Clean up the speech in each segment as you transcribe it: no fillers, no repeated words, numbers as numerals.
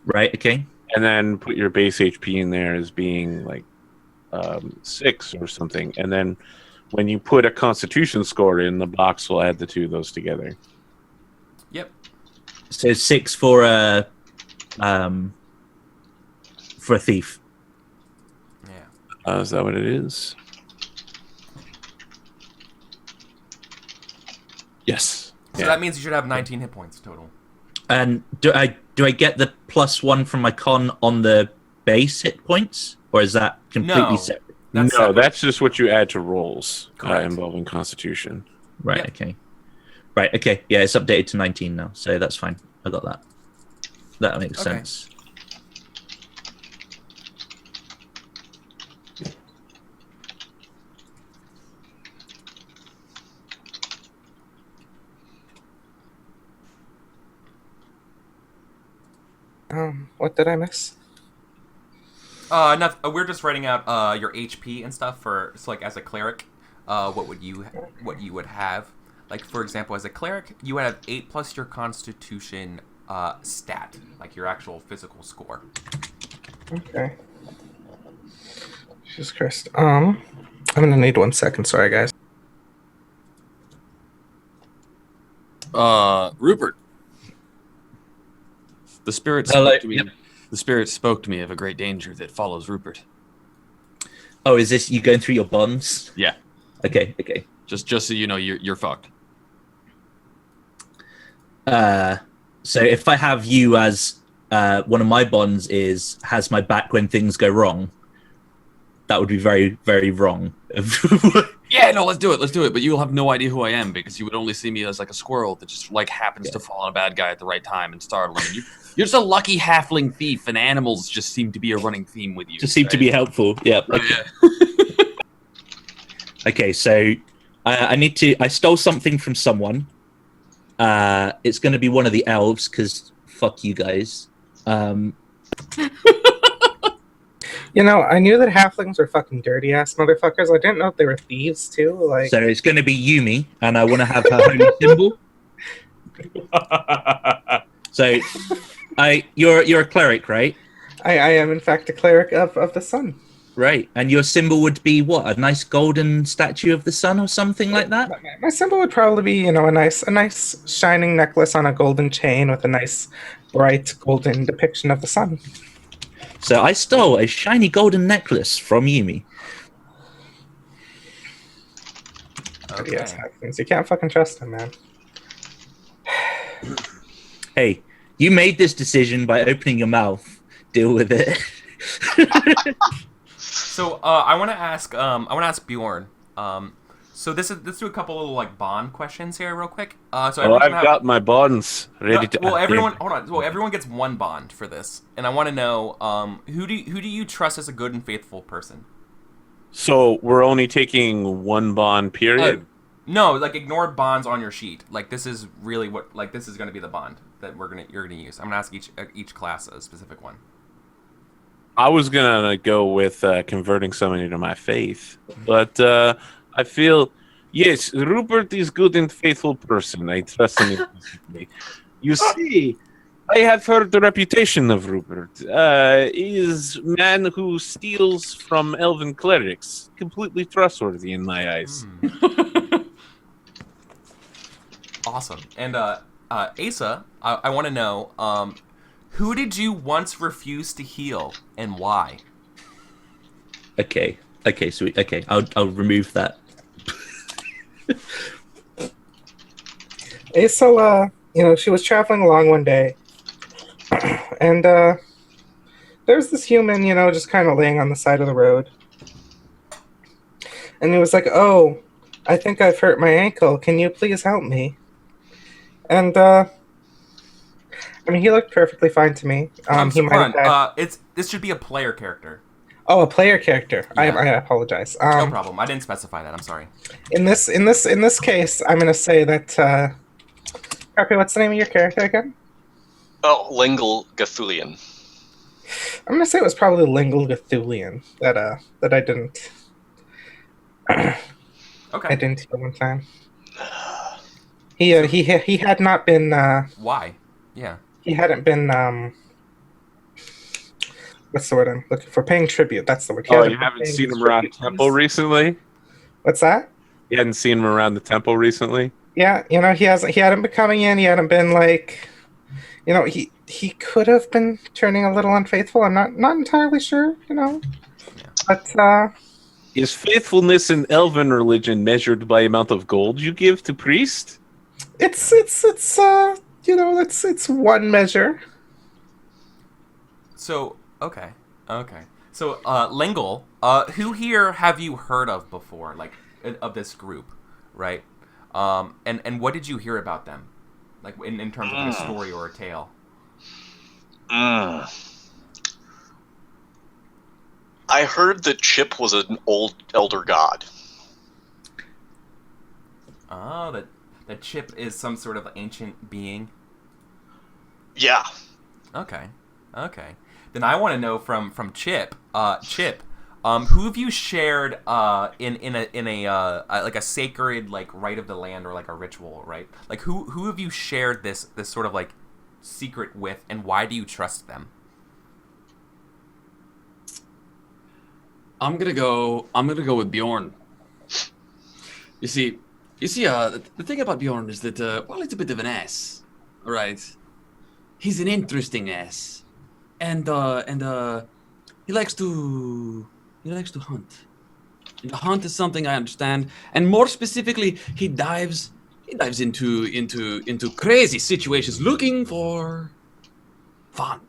Right. Okay. and then put your base HP in there as being like 6 or something, and then when you put a Constitution score in, the box will add the two of those together. Yep. So 6 for a thief. Yeah. Is that what it is? Yes. So that means you should have 19 hit points total. And do I get the +1 from my con on the base hit points, or is that completely separate? That's no, separate. that's just what you add to rolls Correct. involving Constitution. Right. Yep. Okay. Right. Okay. Yeah, it's updated to 19 now, so that's fine. I got that. That makes sense. What did I miss? We're just writing out your HP and stuff for like as a cleric. What you would have? Like for example, as a cleric, you would have 8 plus your Constitution stat, like your actual physical score. Okay. Jesus Christ. I'm gonna need 1 second. Sorry, guys. Rupert. The spirit spoke to me. Yep. The spirit spoke to me of a great danger that follows Rupert. Oh, is this you going through your bonds? Yeah. Okay. Okay. Just so you know, you're fucked. So if I have you as one of my bonds has my back when things go wrong, that would be very, very wrong. Yeah, no, let's do it. Let's do it. But you'll have no idea who I am because you would only see me as like a squirrel that just like happens to fall on a bad guy at the right time and startle him. You're just a lucky halfling thief, and animals just seem to be a running theme with you. Just seem to be helpful. Yeah. Okay. Yeah. Okay, so I stole something from someone. It's going to be one of the elves because fuck you guys. You know, I knew that halflings were fucking dirty ass motherfuckers. I didn't know if they were thieves too. Like, so it's going to be Yumi, and I want to have her holy symbol. So, you're a cleric, right? I am in fact a cleric of the sun. Right, and your symbol would be what? A nice golden statue of the sun, or something like that. My symbol would probably be, you know, a nice shining necklace on a golden chain with a nice bright golden depiction of the sun. So I stole a shiny golden necklace from Yumi. Okay. Yes, halflings. You can't fucking trust him, man. Hey, you made this decision by opening your mouth. Deal with it. So I want to ask Bjorn. So let's do a couple little like bond questions here, real quick. So I've got my bonds ready to. Well, everyone gets 1 bond for this, and I want to know who do you trust as a good and faithful person? So we're only taking 1 bond, period. No, like ignore bonds on your sheet. Like this is really this is going to be the bond that you're gonna use. I'm gonna ask each class a specific one. I was gonna go with converting somebody to my faith, but I feel yes, Rupert is good and faithful person. I trust him implicitly. You see, I have heard the reputation of Rupert. He is man who steals from elven clerics. Completely trustworthy in my eyes. Awesome. And Asa, I want to know, who did you once refuse to heal and why? Okay, sweet. Okay, I'll remove that. Asa, you know, she was traveling along one day, and there's this human, you know, just kind of laying on the side of the road. And he was like, "Oh, I think I've hurt my ankle. Can you please help me?" And I mean, he looked perfectly fine to me. This should be a player character. Oh, a player character. Yeah. I apologize. No problem. I didn't specify that. I'm sorry. In this case, I'm gonna say that. Okay, what's the name of your character again? Oh, Lingle Gathulian. I'm gonna say it was probably Lingle Gathulian that I didn't. Okay. I didn't hear one time. He had not been. Why? Yeah. He hadn't been what's the word I'm looking for? Paying tribute. That's the word. Oh, you haven't seen him around temple recently? What's that? You hadn't seen him around the temple recently? Yeah, he hadn't been coming in. He hadn't been like, he could have been turning a little unfaithful. I'm not entirely sure, but Is faithfulness in elven religion measured by amount of gold you give to priest? it's one measure. So okay. So Lingle, who here have you heard of before, like of this group, right? And what did you hear about them, like in terms of like a story or a tale? I heard that Chip was an old elder god. Oh, that Chip is some sort of ancient being. Yeah. Okay. Then I want to know from Chip. Chip, who have you shared in a like a sacred like rite of the land or like a ritual, right? Like who have you shared this sort of like secret with, and why do you trust them? I'm gonna go with Bjorn. You see, the thing about Bjorn is that well, it's a bit of an ass, right? He's an interesting ass, and he likes to hunt. And the hunt is something I understand, and more specifically, he dives into crazy situations looking for fun.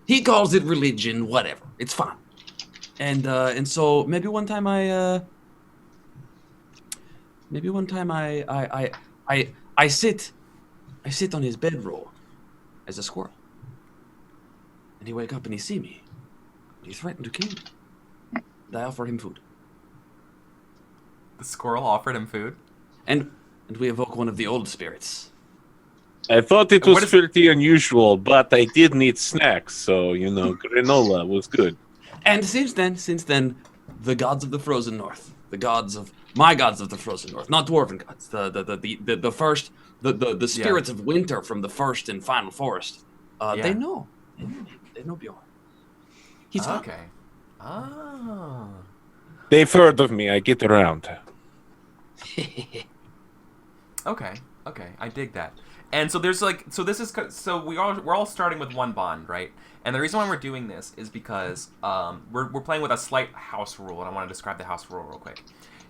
He calls it religion, whatever. It's fun. And so maybe one time I sit on his bedroll as a squirrel, and he wake up and he see me. He threatened to kill me. And I offer him food. The squirrel offered him food, and we evoke one of the old spirits. I thought it was pretty unusual, but I did need snacks, so granola was good. And since then, the gods of the frozen north, my gods of the frozen north, not dwarven gods, the first, the spirits of winter from the first and final forest, they know Bjorn. He's fun. Okay. Oh. They've heard of me. I get around. Okay, I dig that. And so there's we're all starting with one bond, right? And the reason why we're doing this is because we're playing with a slight house rule, and I want to describe the house rule real quick.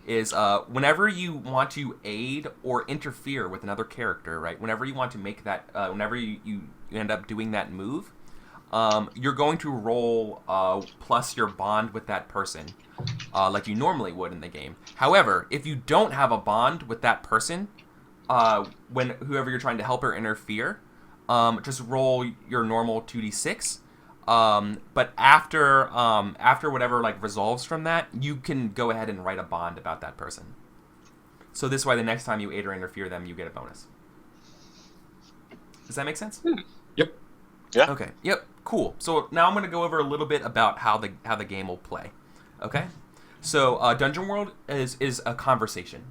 Is whenever you want to aid or interfere with another character, right? Whenever you want to make that, whenever you end up doing that move, you're going to roll plus your bond with that person, like you normally would in the game. However, if you don't have a bond with that person, when whoever you're trying to help or interfere, just roll your normal 2d6. But after whatever like resolves from that, you can go ahead and write a bond about that person. So this way, the next time you aid or interfere them, you get a bonus. Does that make sense? Yep. Yeah. Okay. Yep. Cool. So now I'm going to go over a little bit about how the game will play. Okay. So Dungeon World is a conversation.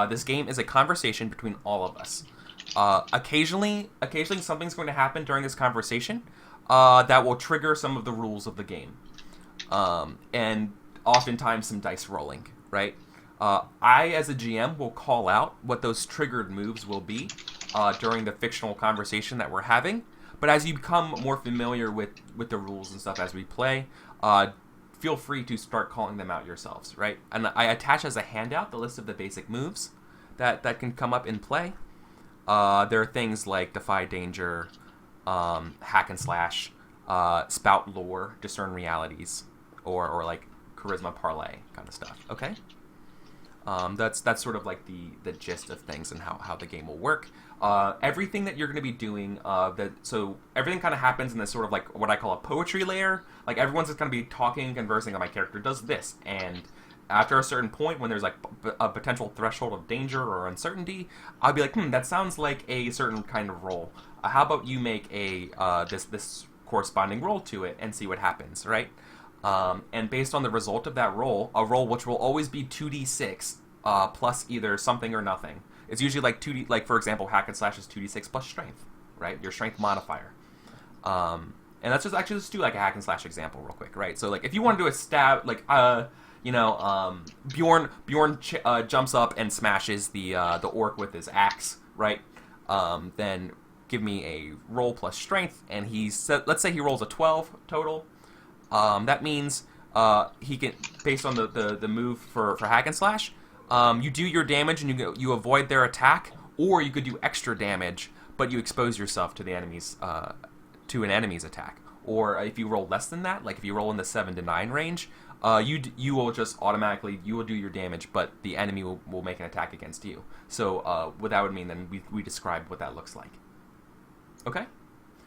This game is a conversation between all of us. Occasionally something's going to happen during this conversation that will trigger some of the rules of the game, and oftentimes some dice rolling. Right? I, as a GM, will call out what those triggered moves will be during the fictional conversation that we're having. But as you become more familiar with the rules and stuff as we play, feel free to start calling them out yourselves, right? And I attach as a handout the list of the basic moves that can come up in play. There are things like Defy Danger, Hack and Slash, Spout Lore, Discern Realities, or like Charisma Parlay kind of stuff, okay? That's sort of like the gist of things and how the game will work. Everything that you're going to be doing, so everything kind of happens in this sort of like what I call a poetry layer. Like everyone's just going to be talking and conversing, and my character does this, and after a certain point when there's like a potential threshold of danger or uncertainty, I'll be like, that sounds like a certain kind of roll. How about you make a this corresponding roll to it and see what happens, right? And based on the result of that roll, a roll which will always be 2d6 plus either something or nothing. It's usually like 2d, like for example, Hack and Slash is 2d6 plus strength, right? Your strength modifier. And let's just do like a hack and slash example real quick, right? So like if you want to do a stab, like Bjorn jumps up and smashes the orc with his axe, right? Then give me a roll plus strength, and let's say he rolls a 12 total. That means he can, based on the move for hack and slash, you do your damage and you avoid their attack, or you could do extra damage, but you expose yourself to the enemy's to an enemy's attack. Or if you roll less than that, like if you roll in the 7 to 9 range, you will just automatically, you will do your damage, but the enemy will make an attack against you. So what that would mean, then we described what that looks like. Okay?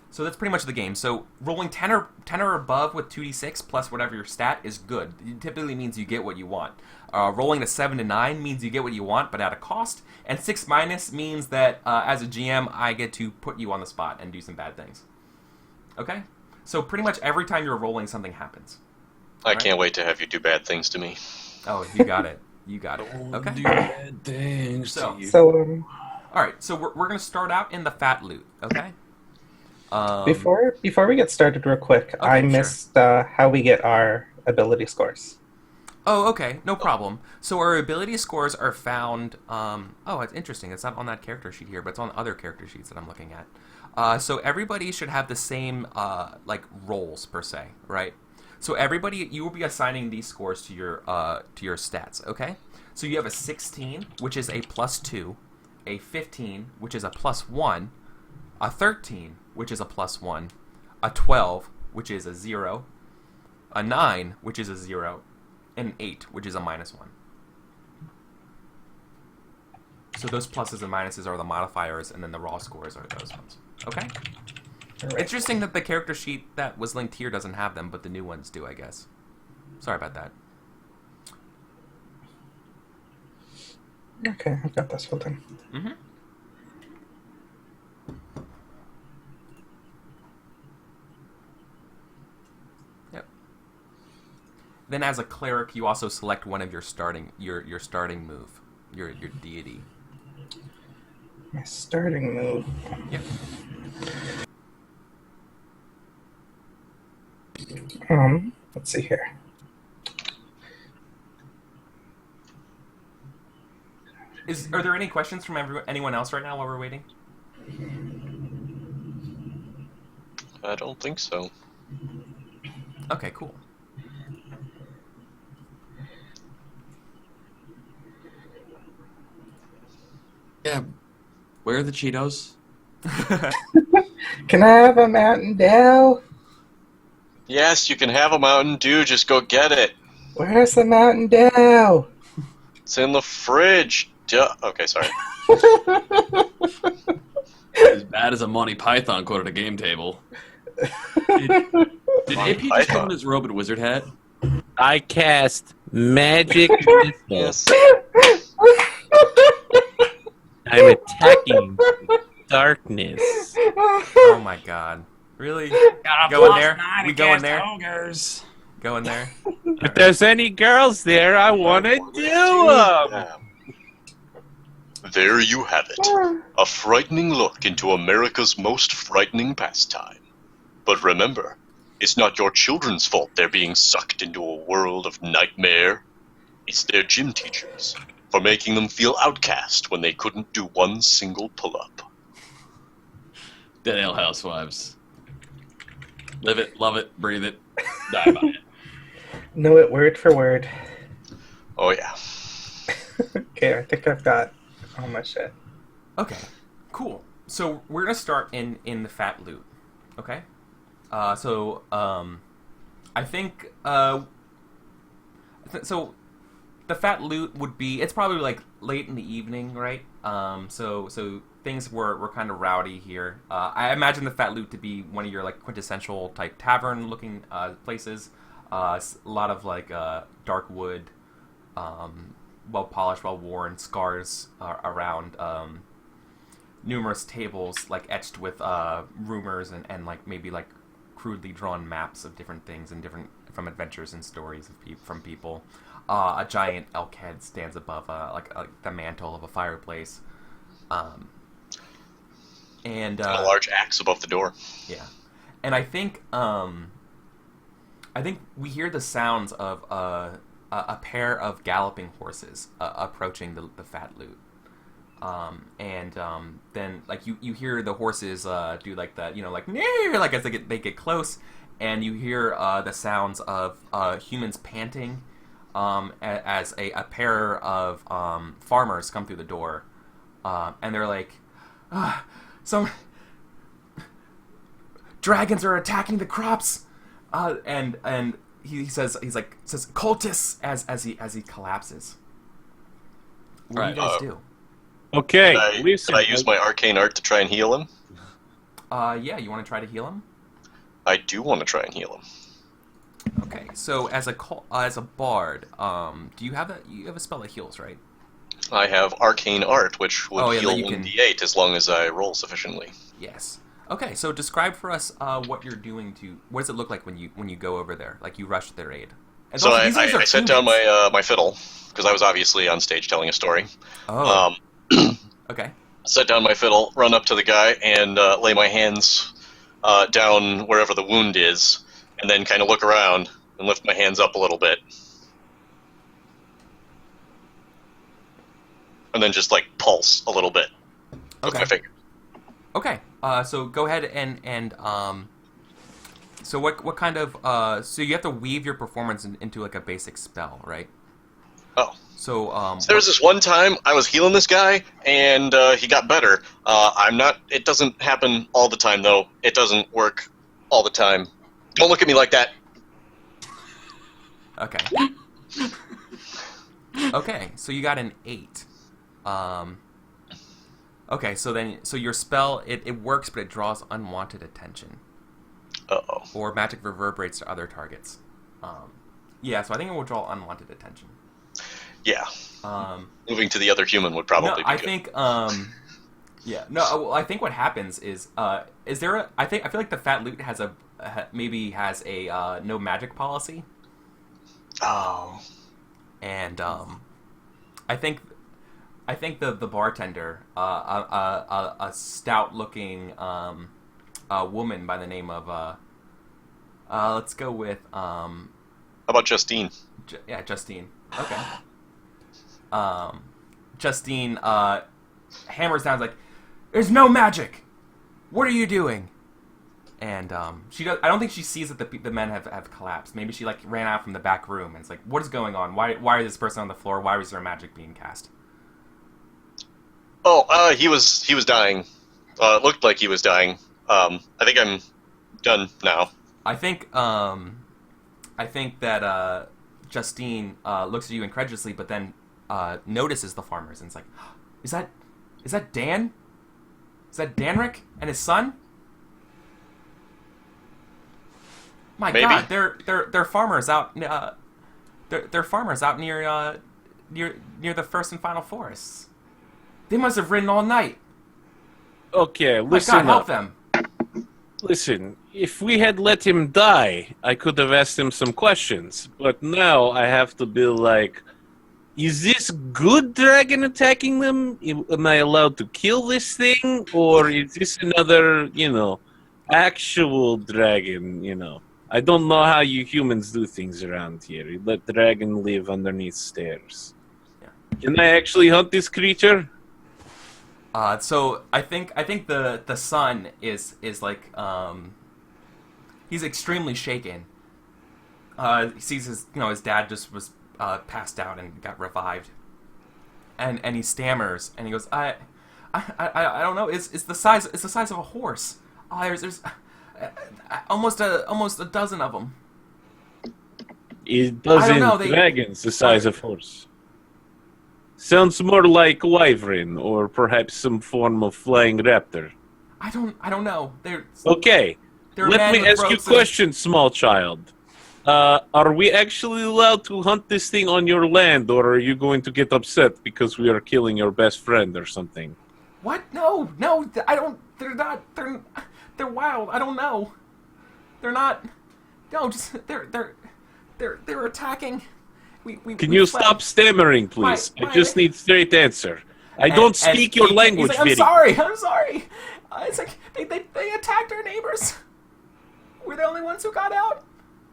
So that's pretty much the game. So rolling 10 or above with 2d6 plus whatever your stat is good. It typically means you get what you want. Rolling a 7 to 9 means you get what you want, but at a cost. And 6 minus means that as a GM, I get to put you on the spot and do some bad things. Okay? So pretty much every time you're rolling, something happens. I can't wait to have you do bad things to me. Oh, you got it. You got it. Okay. Do bad things So- to you. So All right. So we're going to start out in the fat loot. Okay. before we get started, real quick, I sure. missed how we get our ability scores. Oh, okay. No problem. So our ability scores are found... oh, it's interesting. It's not on that character sheet here, but it's on other character sheets that I'm looking at. So everybody should have the same, roles, per se, right? So everybody... You will be assigning these scores to your stats, okay? So you have a 16, which is a +2, a 15, which is a +1, a 13, which is a +1, a 12, which is a 0, a 9, which is a 0, and an 8, which is a -1. So those pluses and minuses are the modifiers, and then the raw scores are those ones. Okay? Alright. Interesting that the character sheet that was linked here doesn't have them, but the new ones do, I guess. Sorry about that. Okay, I've got this filled in. Mm-hmm. Yep. Then as a cleric, you also select one of your starting move, your deity. My starting move. Yep. Let's see here. Are there any questions from anyone else right now while we're waiting? I don't think so. Okay, cool. Yeah. Where are the Cheetos? Can I have a Mountain Dew? Yes, you can have a Mountain Dew, just go get it. Where's the Mountain Dew? It's in the fridge. Okay, sorry. As bad as a Monty Python quote at a game table. Did AP just put on his robe and wizard hat? I cast magic missile. Yes. I'm attacking darkness. Oh my god. Really? Go in there? We go in there? Ogres. Go in there? If there's any girls there, I want to do them. There you have it. A frightening look into America's most frightening pastime. But remember, it's not your children's fault they're being sucked into a world of nightmare. It's their gym teachers for making them feel outcast when they couldn't do one single pull-up. Dead Ale Housewives. Live it, love it, breathe it, die by it. Know it word for word. Oh yeah. Okay, I think I've got all my shit. Okay, cool. So we're gonna start in the fat loot. Okay. I think so. The fat loot would be. It's probably like late in the evening, right? So things were kind of rowdy here. I imagine the fat loot to be one of your like quintessential type tavern looking places. A lot of like dark wood, well polished, well worn, scars around. Numerous tables like etched with rumors and like maybe like crudely drawn maps of different things and different from adventures and stories of from people. A giant elk head stands above like the mantle of a fireplace. And a large axe above the door. Yeah. And I think we hear the sounds of a pair of galloping horses approaching the fat loot. Then like you hear the horses do like that, like near, like as they get close, and you hear the sounds of humans panting as a pair of farmers come through the door, and they're like, some dragons are attacking the crops, and he says cultists as he collapses. What do you guys do? Okay, Could I use my arcane art to try and heal him? Yeah, you want to try to heal him? I do want to try and heal him. Okay, so as a bard, do you have a spell that heals, right? I have arcane art, which would heal you can... 1d8 as long as I roll sufficiently. Yes. Okay, so describe for us what you're doing to. What does it look like when you go over there? Like you rush to their aid. And So also, I set down my fiddle because I was obviously on stage telling a story. Oh. Okay. Set down my fiddle, run up to the guy, and lay my hands down wherever the wound is, and then kind of look around and lift my hands up a little bit. And then just, like, pulse a little bit with my finger. Okay. So go ahead and so what kind of so you have to weave your performance into like a basic spell, right? Oh. So there was this one time I was healing this guy, and he got better. It doesn't happen all the time, though. It doesn't work all the time. Don't look at me like that. Okay. Okay, so you got an 8. Okay, so your spell it works, but it draws unwanted attention. Uh-oh. Or magic reverberates to other targets. Yeah, so I think it will draw unwanted attention. Yeah. Moving to the other human would probably be good. I think yeah. No, well, I think what happens is there a I feel like the Fat Loot has a no magic policy. Oh. And I think the bartender, a stout-looking woman by the name of let's go with How about Justine? Justine. Okay. Justine hammers down like, "There's no magic. What are you doing?" And she does. I don't think she sees that the men have collapsed. Maybe she like ran out from the back room and it's like, "What is going on? Why is this person on the floor? Why was there magic being cast?" Oh, he was dying. It looked like he was dying. I think I'm done now. I think that Justine looks at you incredulously, but then notices the farmers and is like, "Is that Dan? Is that Danric and his son? My Maybe. God, they're farmers out. They're farmers out near the first and final forests. They must have ridden all night. Okay, My listen God, help up. them." Listen, if we had let him die, I could have asked him some questions. But now I have to be like, is this good dragon attacking them? Am I allowed to kill this thing? Or is this another, actual dragon, I don't know how you humans do things around here. You let dragon live underneath stairs. Yeah. Can I actually hunt this creature? So I think the son is like he's extremely shaken. He sees his dad just was passed out and got revived, and he stammers and he goes, I don't know. It's the size of a horse. There's almost a dozen of them. It doesn't dragons the size of horse. Sounds more like wyvern or perhaps some form of flying raptor. I don't know. Okay. Let me ask you a question, small child. Are we actually allowed to hunt this thing on your land, or are you going to get upset because we are killing your best friend or something? What? No, I don't. They're not. They're wild. I don't know. They're not. No, just they're attacking. Can you stop stammering, please? I just need straight answer. I don't speak your language. He's like, I'm sorry. It's like they attacked our neighbors. We're the only ones who got out.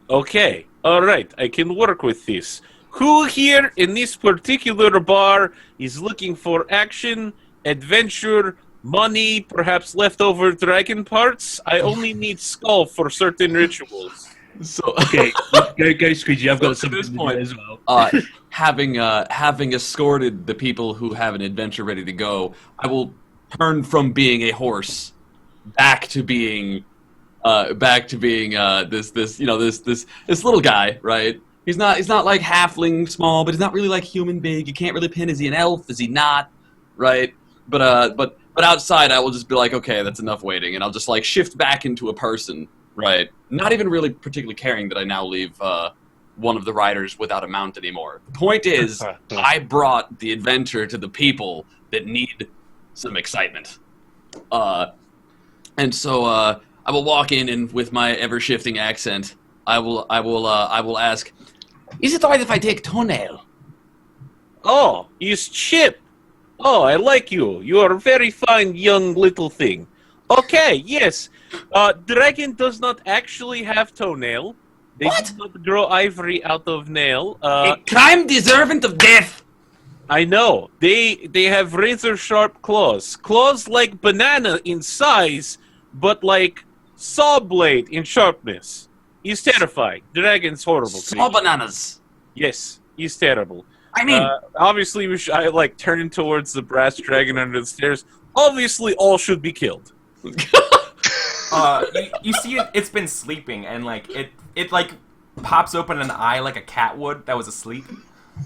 Okay, all right, I can work with this. Who here in this particular bar is looking for action, adventure, money, perhaps leftover dragon parts? I only need skull for certain rituals. So Okay, go, Squeegee. I've got So at something this to do point- as well. having escorted the people who have an adventure ready to go, I will turn from being a horse back to being this little guy, right? He's not like halfling small, but he's not really like human big. You can't really pin, is he an elf? Is he not? Right? But outside I will just be like, okay, that's enough waiting, and I'll just like shift back into a person, right? Not even really particularly caring that I now leave one of the riders without a mount anymore. The point is, I brought the adventure to the people that need some excitement. And so I will walk in and with my ever-shifting accent, I will ask, is it alright if I take toenail? Oh, he's Chip. Oh, I like you. You are a very fine young little thing. Okay, yes. Dragon does not actually have toenail. They do not grow ivory out of nail. A crime deserving of death! I know. They have razor sharp claws. Claws like banana in size, but like saw blade in sharpness. He's terrifying. Dragon's horrible. Small creature. bananas. Yes, he's terrible. I mean, Obviously, I like turning towards the brass dragon under the stairs. Obviously, all should be killed. You see it's been sleeping, and like it like pops open an eye like a cat would that was asleep,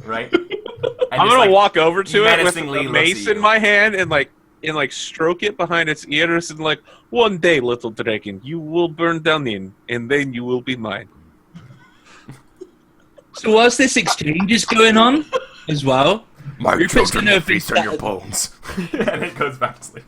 right? And I'm just, gonna like, walk over to it with menacingly a looks mace at in you. my hand and like stroke it behind its ears and like, one day, little dragon, you will burn down and then you will be mine. So whilst this exchange is going on as well, My Rupert's children gonna will feast on your bones. And it goes back to sleep.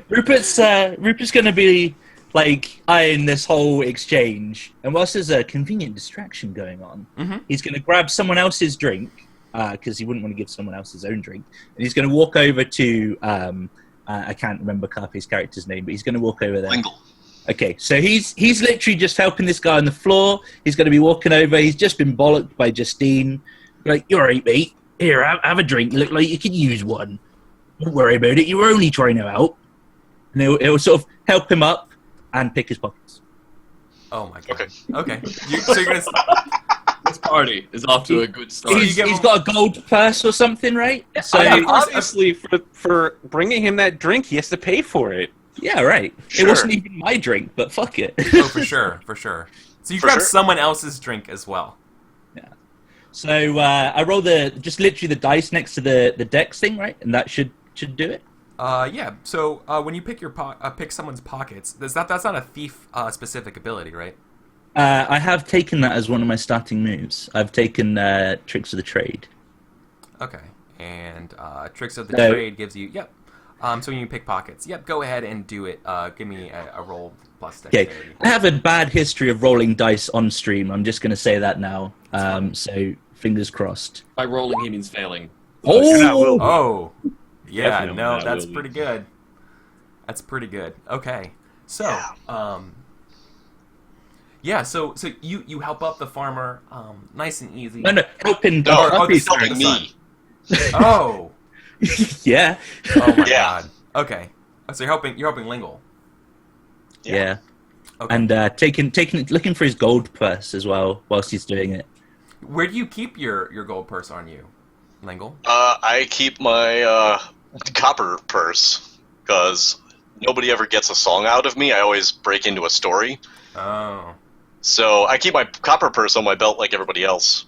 Rupert's going to be like eyeing this whole exchange, and whilst there's a convenient distraction going on, he's going to grab someone else's drink because he wouldn't want to give someone else his own drink, and he's going to walk over to I can't remember Carpe's character's name, but he's going to walk over there. Lingle. Okay, so he's literally just helping this guy on the floor. He's going to be walking over. He's just been bollocked by Justine. Like, you're right, mate. Here, have a drink. You look like you could use one. Don't worry about it. You were only trying to help. And it'll sort of help him up and pick his pockets. Oh my god. Okay. Okay. So you're gonna. this party is off to a good start. you He's give him- got a gold purse or something, right? So Yeah, of course. Obviously, for bringing him that drink, he has to pay for it. yeah, right. Sure. It wasn't even my drink, but fuck it. Oh, for sure, for sure. So you For grab sure. someone else's drink as well. So I roll just literally the dice next to the dex thing, right? And that should do it. Yeah. So when you pick pick someone's pockets, that's not a thief specific ability, right? I have taken that as one of my starting moves. I've taken Tricks of the Trade. Okay. And tricks of the So- trade gives you so when you pick pockets, go ahead and do it. Give me a roll plus Okay, dexterity. I have a bad history of rolling dice on stream. I'm just going to say that now. So fingers crossed. By rolling, he means failing. Oh, Oh, yeah, Definitely no, not that's Willie. pretty good. That's pretty good. Okay, so, so you help up the farmer, nice and easy. no, helping. No, oh, he's the helping son. me. Oh, yeah, oh my Yeah. god. Okay, so you're helping Lingle. yeah. Okay. And looking for his gold purse as well whilst he's doing it. Where do you keep your gold purse on you, Lingle? I keep my copper purse because nobody ever gets a song out of me. I always break into a story. Oh, So I keep my copper purse on my belt like everybody else.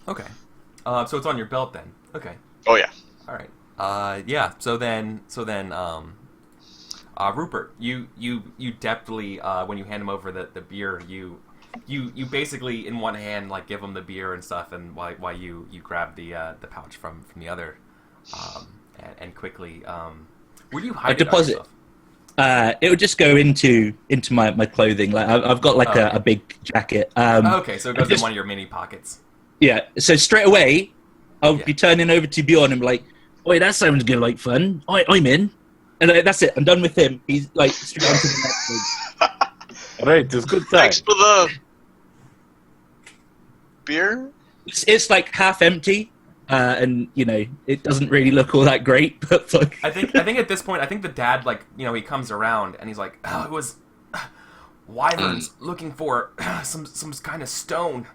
okay. So it's on your belt then. Okay. Oh yeah. All right. Yeah. So then, Rupert, you deftly when you hand him over the beer, you basically in one hand like give him the beer and stuff, and while you grab the pouch from the other, and quickly where do you hide it on deposit. yourself? It would just go into my clothing. Like I've got like Okay. a big jacket. Okay, so it goes just- in one of your mini pockets. Yeah. So straight away, I'll Yeah. be turning over to Bjorn and be like, "Oi, that sounds good, like fun. I'm in." And that's it. I'm done with him. He's like straight on to the next thing. All right, it's good time. Thanks for the beer. It's like half empty, and it doesn't really look all that great. But like, I think at this point, I think the dad, like, he comes around and he's like, "Oh, it was wyverns looking for some kind of stone."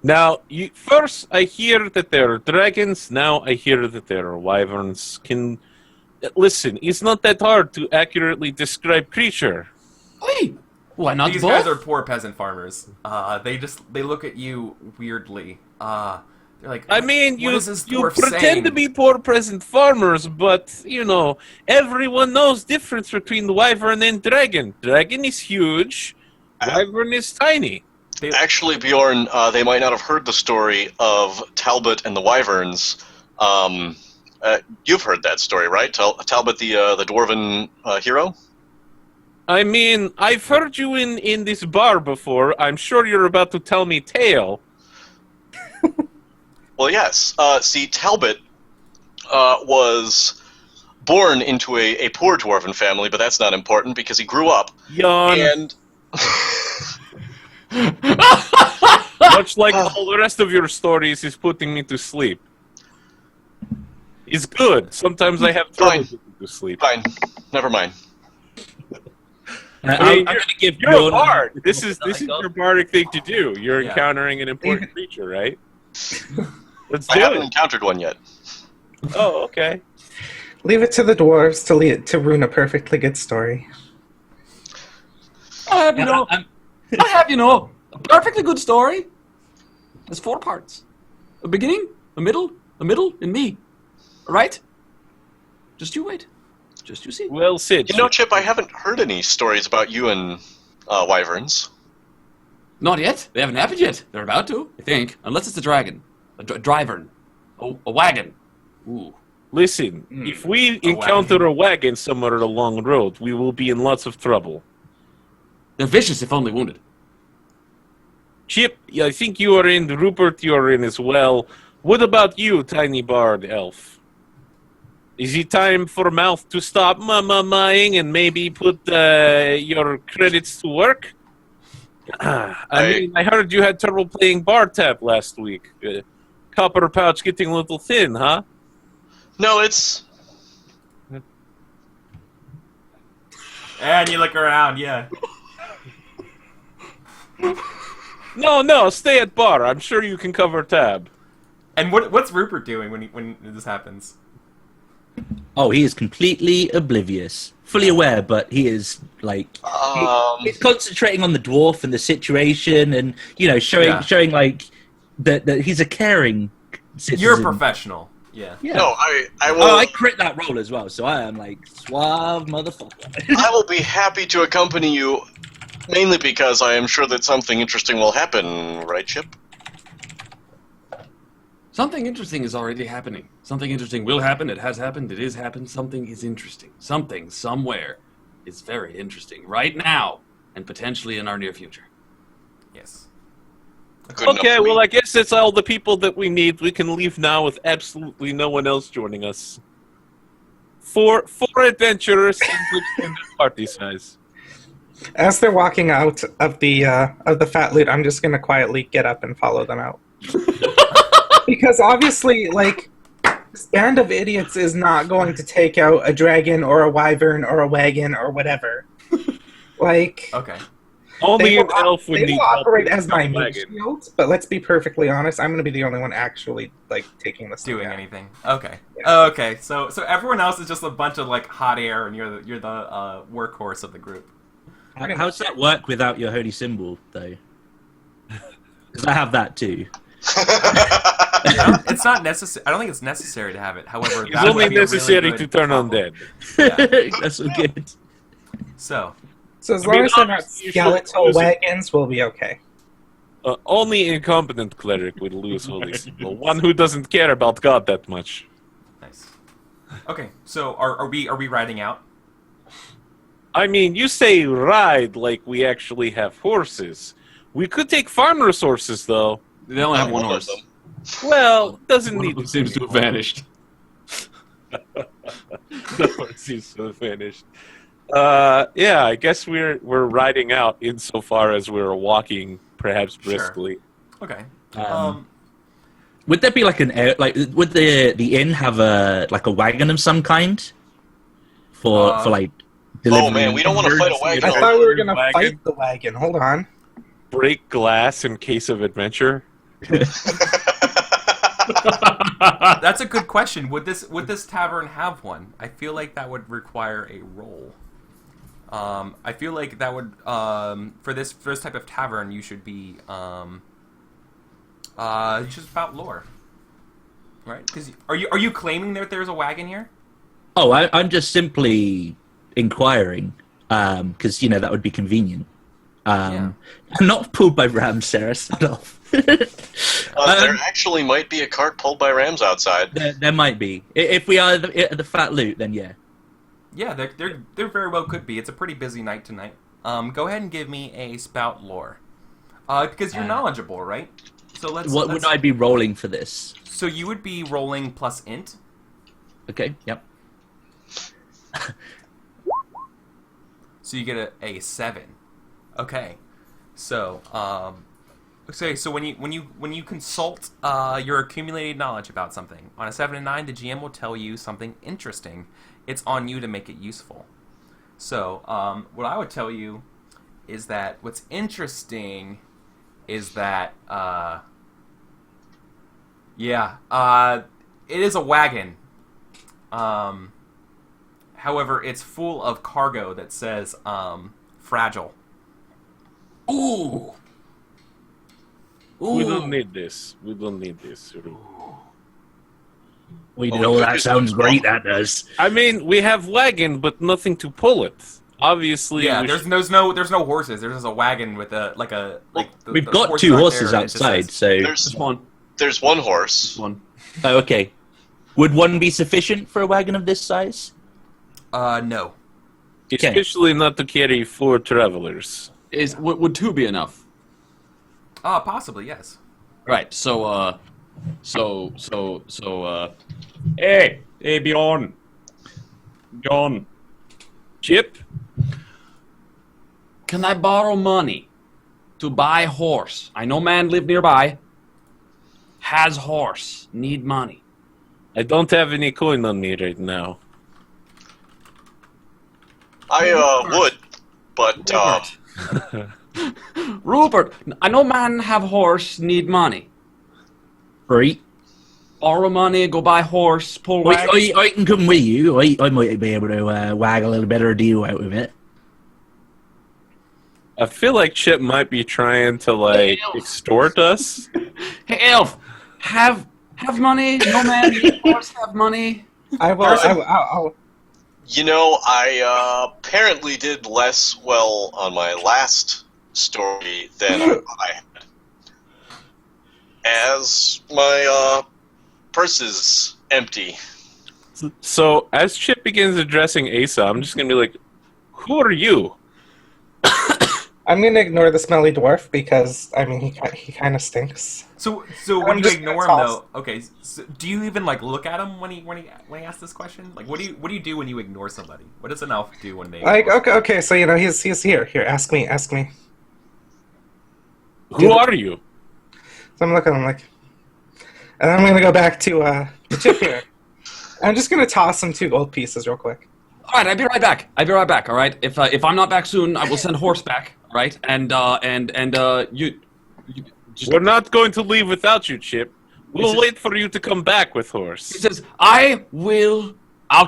Now, first I hear that there are dragons. Now I hear that there are wyverns. Listen, it's not that hard to accurately describe creature. Hey, why not These both? guys are poor peasant farmers. They look at you weirdly. They're like, I mean, what is this you dwarf pretend saying? to be poor peasant farmers, but, everyone knows difference between the wyvern and dragon. Dragon is huge, wyvern is tiny. Actually, Bjorn, they might not have heard the story of Talbot and the wyverns. You've heard that story, right? Talbot, the dwarven hero? I mean, I've heard you in this bar before. I'm sure you're about to tell me tale. Well, yes. See, Talbot was born into a poor dwarven family, but that's not important because he grew up. Yawn. And Much like all the rest of your stories is putting me to sleep. It's good. Sometimes I have trouble putting to sleep. fine, never mind. I'm going to give You're a bard. This is I got- your bardic thing to do. You're Yeah. encountering an important creature, right? Let's I do haven't it. encountered one yet. Oh, okay. Leave it to the dwarves to ruin a perfectly good story. I have, a perfectly good story. There's 4 parts. A beginning, a middle, and me. Right? Just you wait. Just you see. Well, Sid. Chip, I haven't heard any stories about you and wyverns. Not yet. They haven't happened yet. They're about to, I think. Unless it's a dragon. A drivern. Oh, a wagon. Ooh. Listen, if we encounter a wagon somewhere along the road, we will be in lots of trouble. They're vicious if only wounded. Chip, I think you are in. Rupert, you are in as well. What about you, tiny bard elf? Is it time for mouth to stop ma-ma-maing and maybe put your credits to work? I heard you had trouble playing bar tap last week. Copper pouch getting a little thin, huh? No, it's... And you look around, yeah. No, stay at bar. I'm sure you can cover tab. And what's Rupert doing when this happens? Oh, he is completely oblivious, fully aware, but he is like he's concentrating on the dwarf and the situation, and showing like that he's a caring citizen. You're a professional. Yeah. No, I will... Oh, I crit that roll as well, so I am like suave motherfucker. I will be happy to accompany you, mainly because I am sure that something interesting will happen, right, Chip? Something interesting is already happening. Something interesting will happen. It has happened. It is happened. Something is interesting. Something, somewhere, is very interesting right now, and potentially in our near future. Yes. Good enough Okay, for me. well, I guess that's all the people that we need. We can leave now with absolutely no one else joining us. Four adventurers in extended party size. As they're walking out of the fat loot, I'm just gonna quietly get up and follow them out. Because obviously, like, this band of idiots is not going to take out a dragon or a wyvern or a wagon or whatever. Like, Okay. Only an will elf would need help operate with as my the mage wagon. shield, but let's be perfectly honest, I'm gonna be the only one actually like taking this Doing thing out. anything. Okay. Yeah. Okay. So everyone else is just a bunch of like hot air, and you're the workhorse of the group. How's that work without your holy symbol, though? Because I have that too. It's not necessary. I don't think it's necessary to have it. However, It's that only would be a really necessary good to turn problem. undead. Yeah. That's so good. So So as I long mean, as they're not honestly, you should skeletal use it. wagons, we'll be okay. Only incompetent cleric would lose holy symbol. One who doesn't care about God that much. nice. Okay. So are we riding out? I mean, you say ride like we actually have horses. We could take farm resources, though. They only have one One of horse. them. Well, doesn't One of need them to seems to have vanished. The horse seems to have vanished. Yeah, I guess we're riding out insofar as we're walking, perhaps briskly. Sure. Okay. Would there be like would the inn have a wagon of some kind for like delivery? Oh man, we don't want to fight a wagon. I thought we were gonna Wagon? fight the wagon. Hold on. Break glass in case of adventure. That's a good question. Would this tavern have one? I feel like that would require a roll. I feel like that would for this type of tavern you should be just about lore, right? Because are you claiming that there's a wagon here? Oh, I'm just simply inquiring because that would be convenient. I'm not pulled by rams, Sarah. Start off. There actually might be a cart pulled by rams outside. There might be. If we are at the Fat Loot, then yeah. Yeah, there very well could be. It's a pretty busy night tonight. Go ahead and give me a spout lore, because you're knowledgeable, right? So let's. What would I be rolling for this? So you would be rolling plus int. Okay. Yep. So you get a 7. Okay. So so when you consult your accumulated knowledge about something on a 7 and 9, the GM will tell you something interesting. It's on you to make it useful. So what I would tell you is that what's interesting is that it is a wagon. However, it's full of cargo that says fragile. Ooh. We don't need this. That sounds great. That does. I mean, we have wagon, but nothing to pull it. Obviously, Yeah, there's no horses. There's just a wagon with We've got 2 horses outside, so There's one. There's one horse. One. oh, okay. Would one be sufficient for a wagon of this size? No. especially not to carry 4 travelers. Would 2 be enough? Possibly, yes. Right. Hey, Bjorn. John. Chip? Can I borrow money to buy horse? I know man live nearby. Has horse. Need money. I don't have any coin on me right now. I would, but Rupert, I know man have horse. Need money. Right. Borrow money, go buy horse, pull wagon. I can come with you. I might be able to wag a little better deal out of it. I feel like Chip might be trying to extort us. Hey, Elf, have money? No man, need horse have money. I'll you know, I apparently did less well on my last story than I had. As my purse is empty. So, as Chip begins addressing Asa, I'm just going to be like, who are you? I'm gonna ignore the smelly dwarf because he kind of stinks. So when you ignore him though, okay. So do you even look at him when he asks this question? Like, what do you do when you ignore somebody? What does an elf do when they? Okay. So he's here. Here, ask me. Who are you? So I'm looking. I'm like, and I'm gonna go back to the Chip here. I'm just gonna toss him 2 gold pieces real quick. All right, I'll be right back. All right. If I'm not back soon, I will send horse back. Right, and you just... We're not going to leave without you, Chip. We'll wait for you to come back with horse. He says, I'll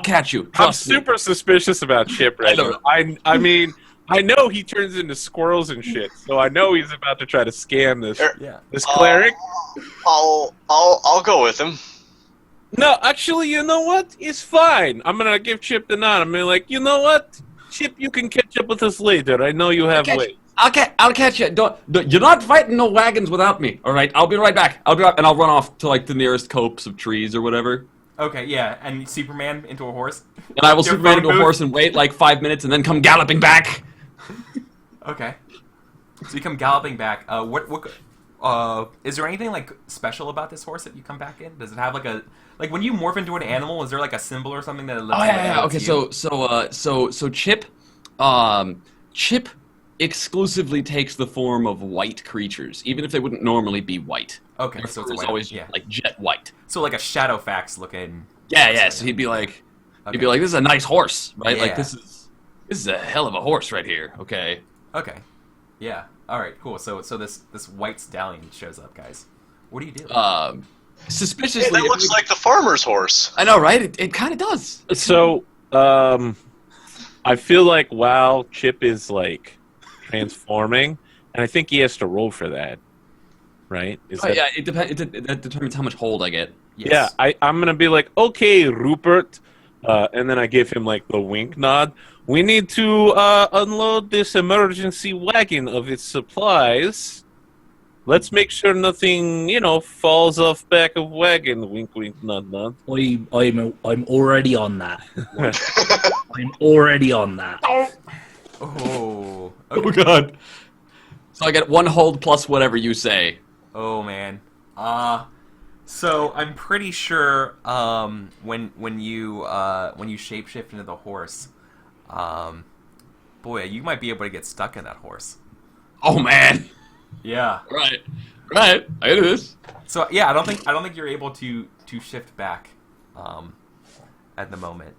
catch you. I'm super suspicious about Chip right now. I mean, I know he turns into squirrels and shit, so I know he's about to try to scam this cleric. I'll go with him. No, actually, you know what? It's fine. I'm gonna give Chip the nod. I'm gonna be like, you know what? Chip, you can catch up with us later. I know you have weight. I'll catch you. Don't, you're not fighting no wagons without me. All right, I'll be right back. And I'll run off to the nearest copse of trees or whatever. Okay, yeah, and Superman into a horse. And I will Superman into a horse and wait 5 minutes and then come galloping back. Okay. So you come galloping back. is there anything like special about this horse that you come back in? Does it have like when you morph into an animal? Is there like a symbol or something that? Oh yeah. Okay, so Chip exclusively takes the form of white creatures, even if they wouldn't normally be white. Okay, so it's always like jet white. So like a Shadowfax looking. Yeah. So he'd be like, this is a nice horse, right? Yeah. Like this is a hell of a horse right here. Okay. Okay. Yeah. All right. Cool. So this white stallion shows up, guys. What do you do? Suspiciously, Hey, that looks like the farmer's horse. I know, right? It kind of does. So, I feel like while Chip is like transforming, and I think he has to roll for that, right? Yeah, it depends. That determines how much hold I get. Yes. Yeah, I'm gonna be like, okay, Rupert, and then I give him like the wink nod. We need to unload this emergency wagon of its supplies. Let's make sure nothing, falls off back of wagon. Wink, wink, nod, nod. I'm already on that. I'm already on that. Oh. Oh god. So I get 1 hold plus whatever you say. Oh man. So I'm pretty sure when you shapeshift into the horse, boy, you might be able to get stuck in that horse. Oh man. Yeah. Right. I do this. So yeah, I don't think you're able to shift back at the moment.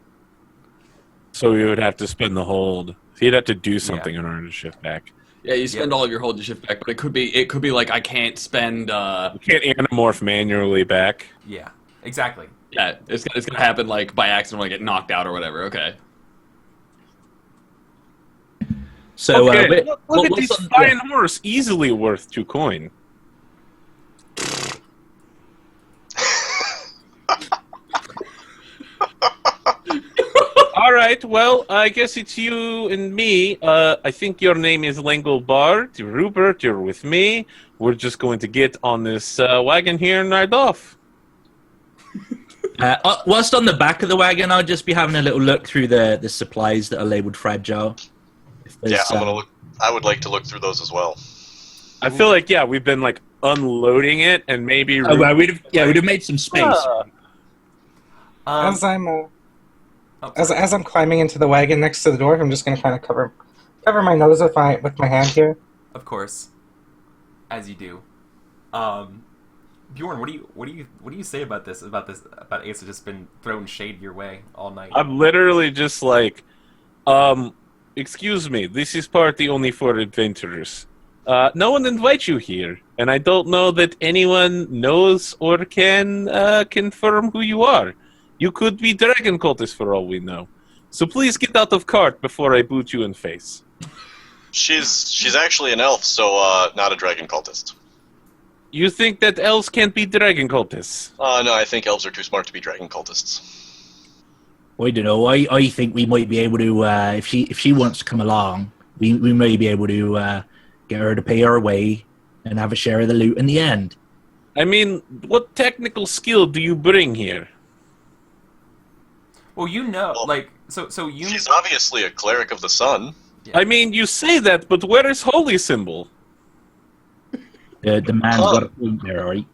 So we would have to spend the hold. So you'd have to do something in order to shift back. Yeah, you spend all of your hold to shift back, but it could be like I can't spend. You can't anamorph manually back. Yeah, exactly. Yeah, it's gonna happen like by accident when I get knocked out or whatever. Okay. So Okay, look at this fine horse, easily worth 2 coin. All right, well, I guess it's you and me. I think your name is Lengelbart. Rupert, you're with me. We're just going to get on this wagon here and ride off. Whilst on the back of the wagon, I'll just be having a little look through the supplies that are labeled fragile. Yeah, I'm gonna look. I would like to look through those as well. I feel like we've been like unloading it, and maybe we'd have made some space. As I'm climbing into the wagon next to the door, I'm just gonna kind of cover my nose with my hand here. Of course, as you do. Bjorn, what do you say about this? About Asa just been throwing shade your way all night? I'm literally just like, excuse me, this is party only for adventurers. No one invites you here, and I don't know that anyone knows or can confirm who you are. You could be dragon cultists for all we know. So please get out of cart before I boot you in face. She's actually an elf, so not a dragon cultist. You think that elves can't be dragon cultists? No, I think elves are too smart to be dragon cultists. I don't know. I think we might be able to, if she wants to come along, we may be able to get her to pay our way and have a share of the loot in the end. I mean, what technical skill do you bring here? Well, so you. She's obviously a cleric of the sun. I mean, you say that, but where is holy symbol? The man's got a point there, right?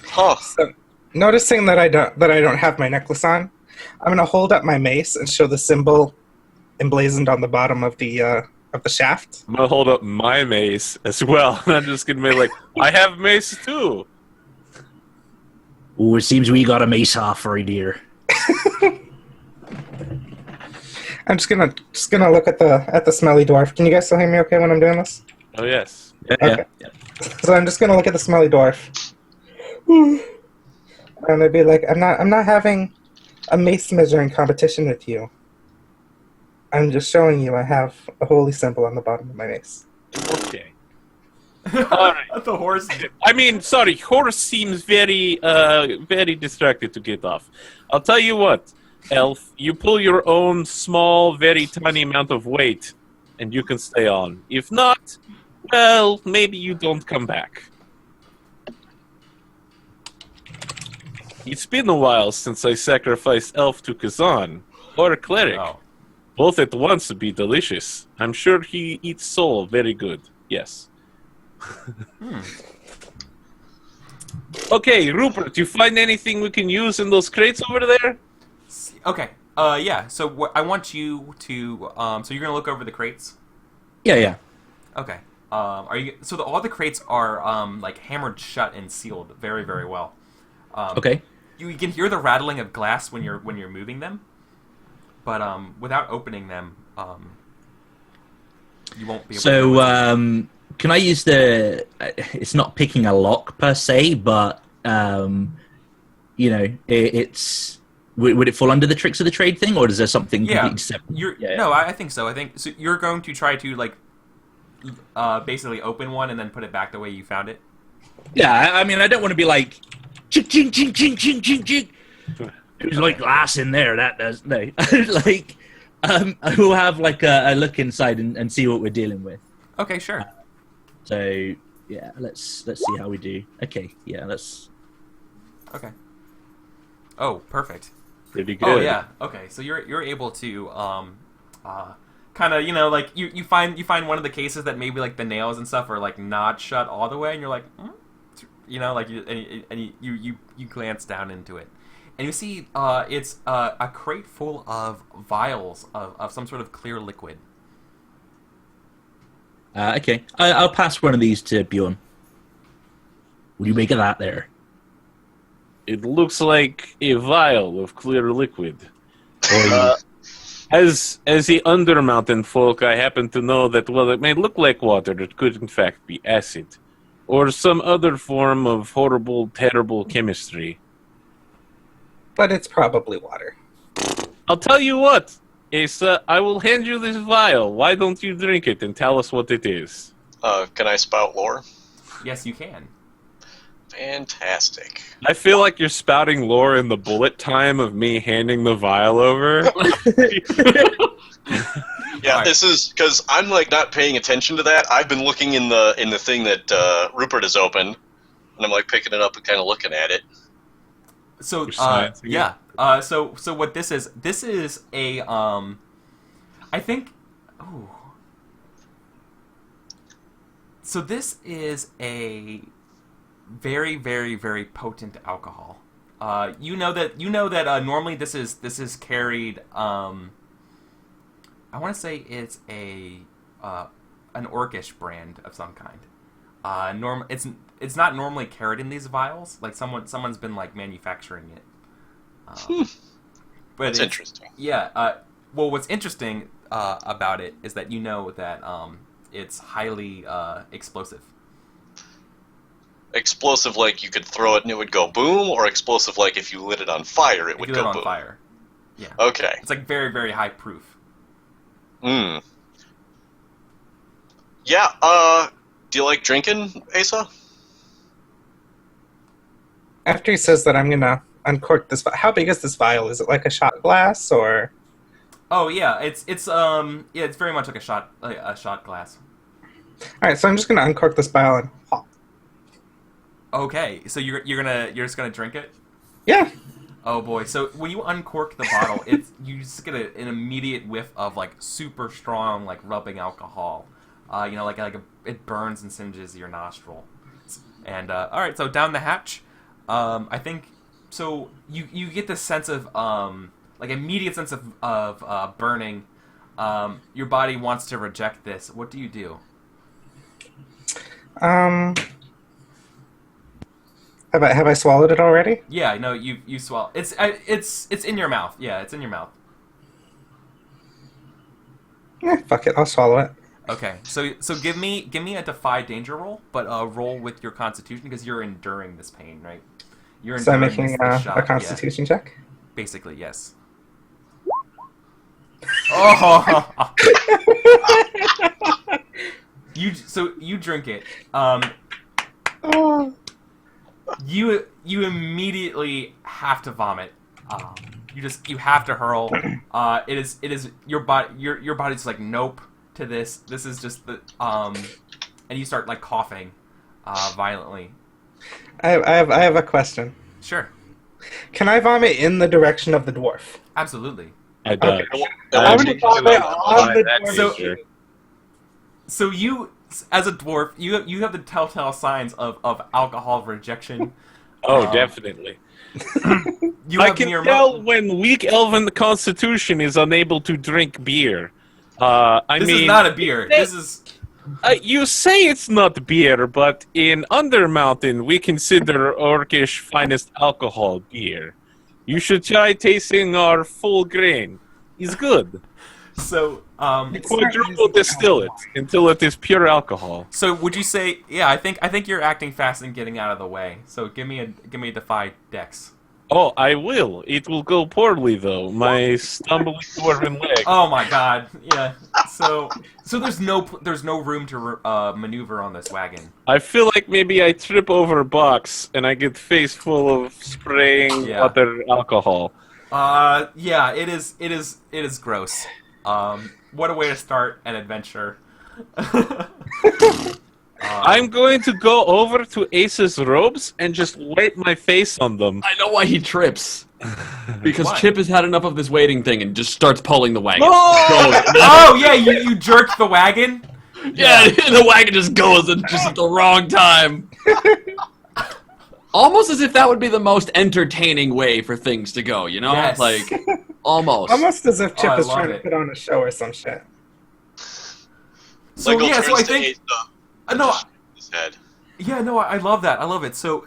Huh. So, noticing that I don't have my necklace on, I'm gonna hold up my mace and show the symbol emblazoned on the bottom of the shaft. I'm gonna hold up my mace as well, and I'm just gonna be like, I have mace too. Oh, it seems we got a mace off right here. I'm just gonna look at the smelly dwarf. Can you guys still hear me okay when I'm doing this? Oh yes. Okay. So I'm just gonna look at the smelly dwarf. And I'd be like, I'm not having a mace measuring competition with you. I'm just showing you I have a holy symbol on the bottom of my mace. Okay. All right. The horse. I mean, sorry, horse seems very distracted to get off. I'll tell you what, elf, you pull your own small, very tiny amount of weight, and you can stay on. If not, well, maybe you don't come back. It's been a while since I sacrificed elf to Kazan, or a cleric. Oh. Both at once would be delicious. I'm sure he eats soul very good, yes. Okay, Rupert, you find anything we can use in those crates over there? Okay. Yeah. So I want you to. So you're gonna look over the crates. Yeah. Okay. Are you? So all the crates are like hammered shut and sealed very, very well. Okay. You can hear the rattling of glass when you're moving them, but without opening them, you won't be able. So can I use the? It's not picking a lock per se, but it's. Would it fall under the tricks of the trade thing, or is there something completely separate? No, I think so. I think so. You're going to try to like basically open one and then put it back the way you found it. Yeah, I mean, I don't want to be like, ching, ching, ching, ching, ching, ching, ching. There's like glass in there. That does no. Like, I will have like a look inside and see what we're dealing with. Okay, sure. So yeah, let's see how we do. Okay, yeah, let's. Okay. Oh, perfect. Pretty good. Oh yeah. Okay, so you're able to kind of like you find one of the cases that maybe like the nails and stuff are like not shut all the way, and you're like, like you glance down into it, and you see it's a crate full of vials of some sort of clear liquid. Okay, I'll pass one of these to Bjorn. What do you make of that there? It looks like a vial of clear liquid. As the Undermountain folk, I happen to know that, well, it may look like water, it could in fact be acid. Or some other form of horrible, terrible chemistry. But it's probably water. I'll tell you what, Asa, I will hand you this vial. Why don't you drink it and tell us what it is? Can I spout lore? Yes, you can. Fantastic. I feel like you're spouting lore in the bullet time of me handing the vial over. Yeah, Right. This is because I'm like not paying attention to that. I've been looking in the thing that Rupert has opened, and I'm like picking it up and kind of looking at it. So You're sciencing it? yeah. So what this is a I think so this is a very, very, very potent alcohol. You know that normally this is carried. I want to say it's an orcish brand of some kind. It's not normally carried in these vials. Like someone's been like manufacturing it. But That's interesting. Yeah. Well, what's interesting about it is that that it's highly explosive. Explosive, like you could throw it and it would go boom, or explosive, like if you lit it on fire, it would go on boom. fire. Yeah. Okay. It's like very, very high proof. Yeah. Do you like drinking, Asa? After he says that, I'm gonna uncork this. How big is this vial? Is it like a shot glass or? Oh yeah, it's very much like a shot glass. All right, so I'm just gonna uncork this vial and pop. Okay, so you're just gonna drink it? Yeah. Oh boy! So when you uncork the bottle, you just get an immediate whiff of like super strong like rubbing alcohol. It burns and singes your nostril. And all right, so down the hatch, I think so. You get this sense of like immediate sense of burning. Your body wants to reject this. What do you do? Have I swallowed it already? Yeah, no, you swallow. It's in your mouth. Yeah, it's in your mouth. Fuck it, I'll swallow it. Okay, so give me a defy danger roll, but roll with your constitution because you're enduring this pain, right? You're So I'm enduring making this shot, a constitution check? Basically, yes. Oh! You drink it. Oh. You immediately have to vomit. You have to hurl. It is your body. Your body's like nope to this. This is just the and you start like coughing violently. I have a question. Sure. Can I vomit in the direction of the dwarf? Absolutely. I don't. I'm gonna vomit on the dwarf. So as a dwarf, you have the telltale signs of alcohol rejection. Oh, definitely. You I have can near tell when weak elven constitution is unable to drink beer. This is not a beer. This is. You say it's not beer, but in Undermountain we consider Orcish finest alcohol beer. You should try tasting our full grain. It's good. So, Quadruple distill it until it is pure alcohol. So would you say? Yeah, I think you're acting fast and getting out of the way. So give me a defy dex. Oh, I will. It will go poorly though. My stumbling dwarven leg. Oh my god. Yeah. So there's no room to maneuver on this wagon. I feel like maybe I trip over a box and I get face full of spraying other alcohol. Yeah. It is gross. What a way to start an adventure. I'm going to go over to Ace's robes and just wipe my face on them. I know why he trips. Because Why? Chip has had enough of this waiting thing and just starts pulling the wagon. Oh yeah, you jerked the wagon. Yeah, the wagon just goes at just at the wrong time. Almost as if that would be the most entertaining way for things to go, you know? Yes. Like, almost. Almost as if Chip I is love trying to it. put on a show or some shit. So yeah, so I think no. His head. Yeah, no, I love that. I love it. So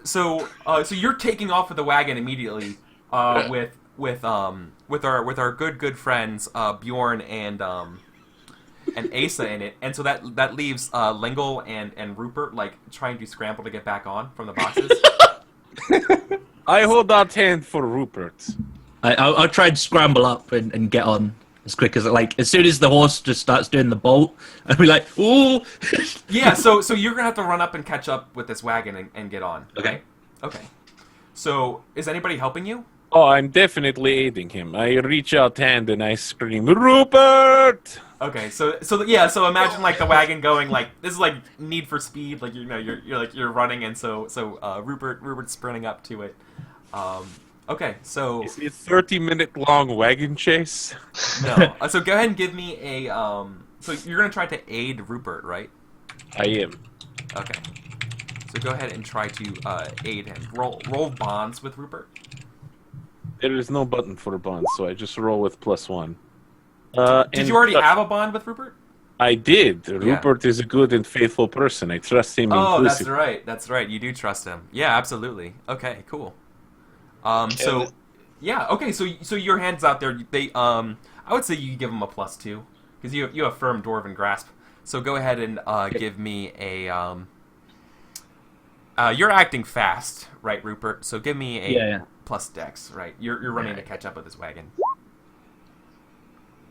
you're taking off with the wagon immediately, with our good friends Bjorn and Asa in it, and so that leaves Lengel and Rupert like trying to scramble to get back on from the boxes. I hold out hand for Rupert. I'll try and scramble up and get on as quick as as soon as the horse just starts doing the bolt, I'll be like, ooh. Yeah, so you're gonna have to run up and catch up with this wagon and get on. Okay. Okay. So is anybody helping you? Oh, I'm definitely aiding him. I reach out hand and I scream, Rupert! Okay, so imagine like the wagon going like this is like Need for Speed, like you're running, and so Rupert's sprinting up to it. Okay, so Is it a 30-minute long wagon chase? no, so go ahead and give me a So you're gonna try to aid Rupert, right? I am. Okay. So go ahead and try to aid him. Roll bonds with Rupert. There is no button for bonds, so I just roll with +1. Did you already have a bond with Rupert? I did. Rupert is a good and faithful person. I trust him implicitly. That's right. You do trust him. Yeah, absolutely. Okay, cool. So your hands out there. They I would say you give them a +2 because you have firm dwarven grasp. So go ahead and give me a. You're acting fast, right, Rupert? So give me a plus dex, right? You're running to catch up with this wagon.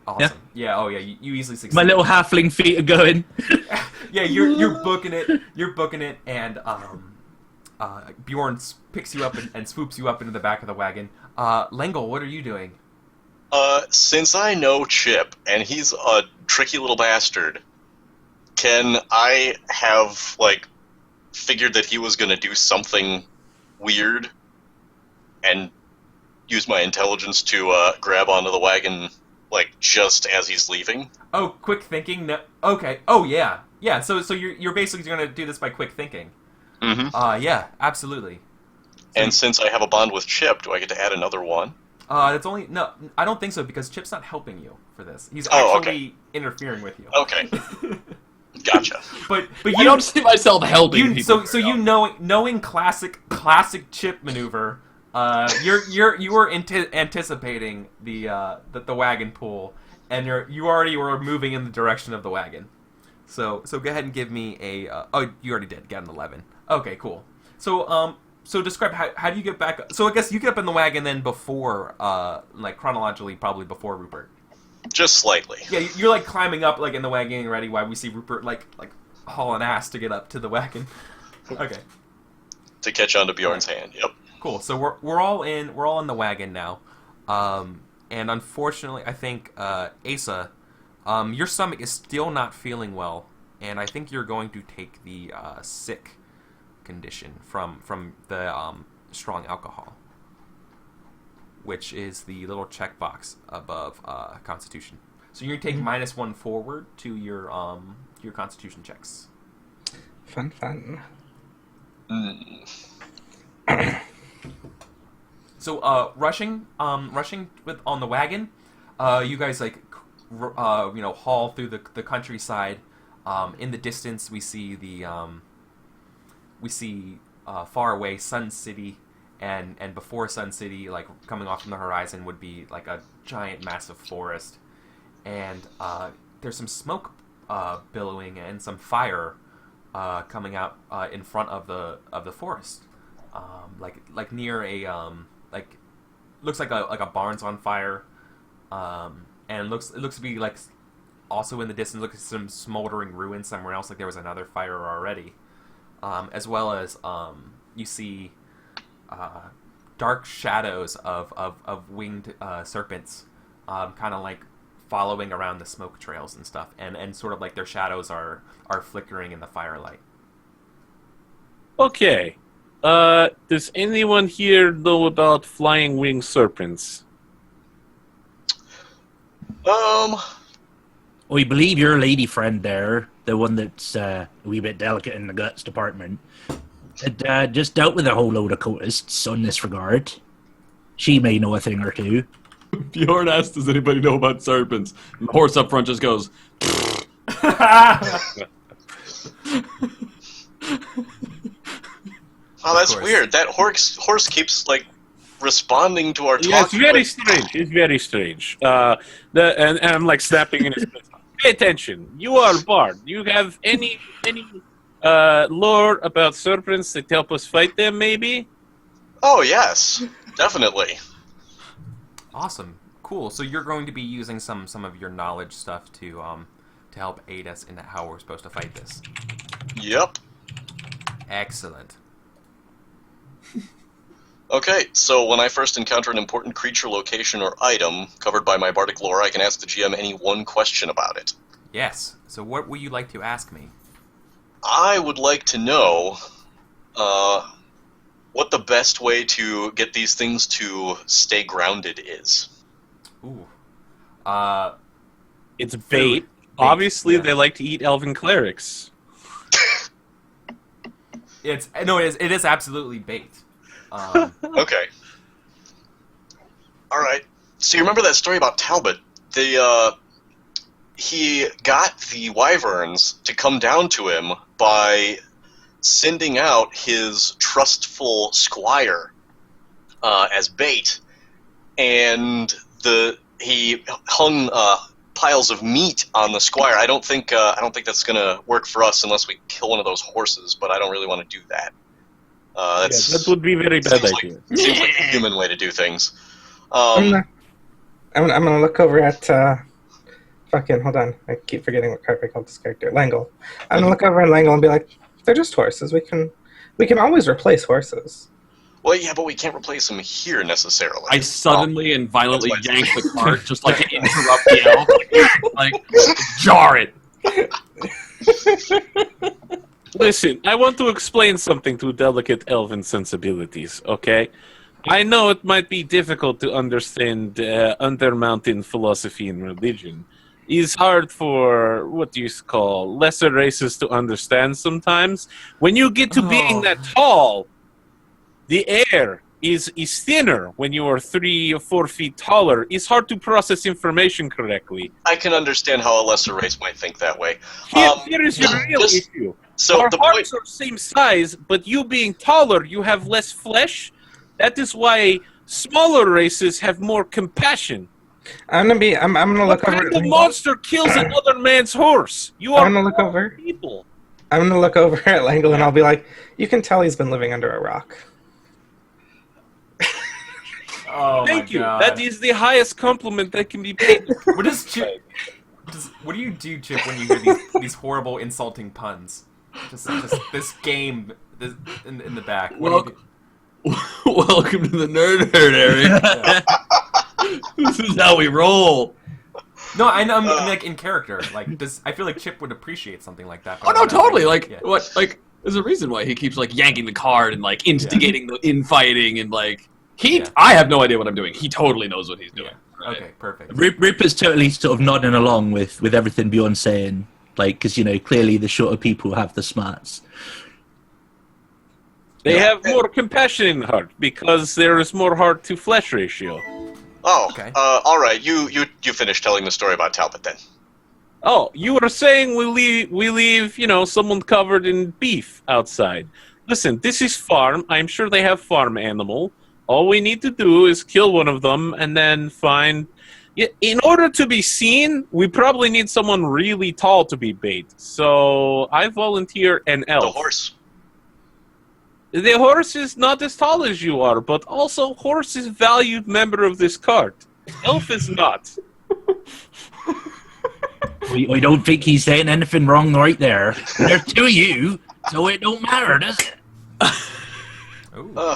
Awesome. Yeah. Oh yeah. You easily succeed. My little halfling feet are going. Yeah, you're booking it. You're booking it, and Bjorn picks you up and swoops you up into the back of the wagon. Lengel, what are you doing? Since I know Chip, and he's a tricky little bastard, can I have, figured that he was gonna do something weird, and use my intelligence to, grab onto the wagon, just as he's leaving? Oh, quick thinking? No. Okay. Oh, yeah. Yeah, so you're basically gonna do this by quick thinking. Mm-hmm. Yeah, absolutely. And since I have a bond with Chip, do I get to add another one? That's only no. I don't think so because Chip's not helping you for this. He's okay. interfering with you. Okay, gotcha. But I don't see myself helping people. So you knowing classic Chip maneuver. You were anticipating the wagon pull, and you already were moving in the direction of the wagon. So go ahead and give me a. Oh, you already did. Get an 11. Okay, cool. So describe how do you get back? So I guess you get up in the wagon then before, chronologically, probably before Rupert. Just slightly. Yeah, you're climbing up in the wagon, getting ready. While we see Rupert hauling ass to get up to the wagon. Okay. To catch onto Bjorn's hand. Yep. Cool. So we're all in the wagon now, and unfortunately, I think Asa, your stomach is still not feeling well, and I think you're going to take the sick condition from the strong alcohol, which is the little checkbox above Constitution. So you're gonna take -1 forward to your Constitution checks. Fun. So, rushing with on the wagon, you guys haul through the countryside. In the distance, we see far away Sun City, and before Sun City, like coming off from the horizon, would be like a giant, massive forest, and there's some smoke billowing and some fire coming out in front of the forest, like near a looks like a barn's on fire, and it looks to be like also in the distance. Look at some smoldering ruins somewhere else, like there was another fire already, as well as you see dark shadows of winged serpents, kind of like following around the smoke trails and stuff, and sort of like their shadows are flickering in the firelight. Okay. Does anyone here know about flying winged serpents? We believe your lady friend there, the one that's a wee bit delicate in the guts department, had just dealt with a whole load of cultists on this regard. She may know a thing or two. Bjorn asks, does anybody know about serpents? And the horse up front just goes... Oh, that's weird. That horse keeps, like, responding to our talk. Yeah, it's very strange. It's very strange. And I'm, like, snapping in his face. Pay attention. You are a bard. You have any lore about serpents that help us fight them, maybe? Oh, yes. Definitely. Awesome. Cool. So you're going to be using some of your knowledge stuff to help aid us in how we're supposed to fight this. Yep. Excellent. Okay, so when I first encounter an important creature, location, or item covered by my bardic lore, I can ask the GM any one question about it. Yes. So what would you like to ask me? I would like to know what the best way to get these things to stay grounded is. Ooh. It's bait. Obviously, yeah. they like to eat elven clerics. It is absolutely bait. Okay. Alright. So you remember that story about Talbot? He got the wyverns to come down to him by sending out his trustful squire as bait, and he hung piles of meat on the squire. I don't think that's gonna work for us unless we kill one of those horses, but I don't really want to do that. That would be a very bad idea. Seems like a human way to do things. I'm gonna look over at hold on. I keep forgetting what character I called this character. Langle. I'm gonna look over at Langle and be like, they're just horses. We can always replace horses. Well, yeah, but we can't replace them here necessarily. I suddenly and violently yank the cart just like to interrupt the elf. Like, jar it. Listen, I want to explain something to delicate elven sensibilities, okay? I know it might be difficult to understand Undermountain philosophy and religion. It's hard for, what do you call, lesser races to understand sometimes. When you get to being that tall, the air is thinner when you are 3 or 4 feet taller. It's hard to process information correctly. I can understand how a lesser race might think that way. Here is your real issue. So Our the hearts point, are same size, but you being taller, you have less flesh. That is why smaller races have more compassion. I'm gonna look What over. kind of monster kills another man's horse? You are I'm gonna look over. people. I'm gonna look over at Langle and I'll be like, you can tell he's been living under a rock. Oh Thank you. God. That is the highest compliment that can be paid. What does Chip? What do you do, Chip, when you hear these horrible, insulting puns? Just this game in the back. What do you do? Welcome to the Nerd Herd, Eric. This is how we roll. No, I know. I'm like in character. Like, I feel like Chip would appreciate something like that. Oh no, totally. Like Yeah. what? Like there's a reason why he keeps like yanking the card and like instigating the infighting and like I have no idea what I'm doing. He totally knows what he's doing. Right? Okay, perfect. Rip is totally sort of nodding along with everything Bjorn's saying. Like, because clearly the shorter people have the smarts. They have more compassion in the heart because there is more heart to flesh ratio. Oh, Okay. All right. You finish telling the story about Talbot then. Oh, you were saying we leave someone covered in beef outside. Listen, this is farm. I'm sure they have farm animal. All we need to do is kill one of them and then find. In order to be seen, we probably need someone really tall to be bait. So I volunteer an elf. The horse. The horse is not as tall as you are, but also horse is a valued member of this cart. Elf is not. I don't think he's saying anything wrong right there. There's two of you, so it don't matter, does it?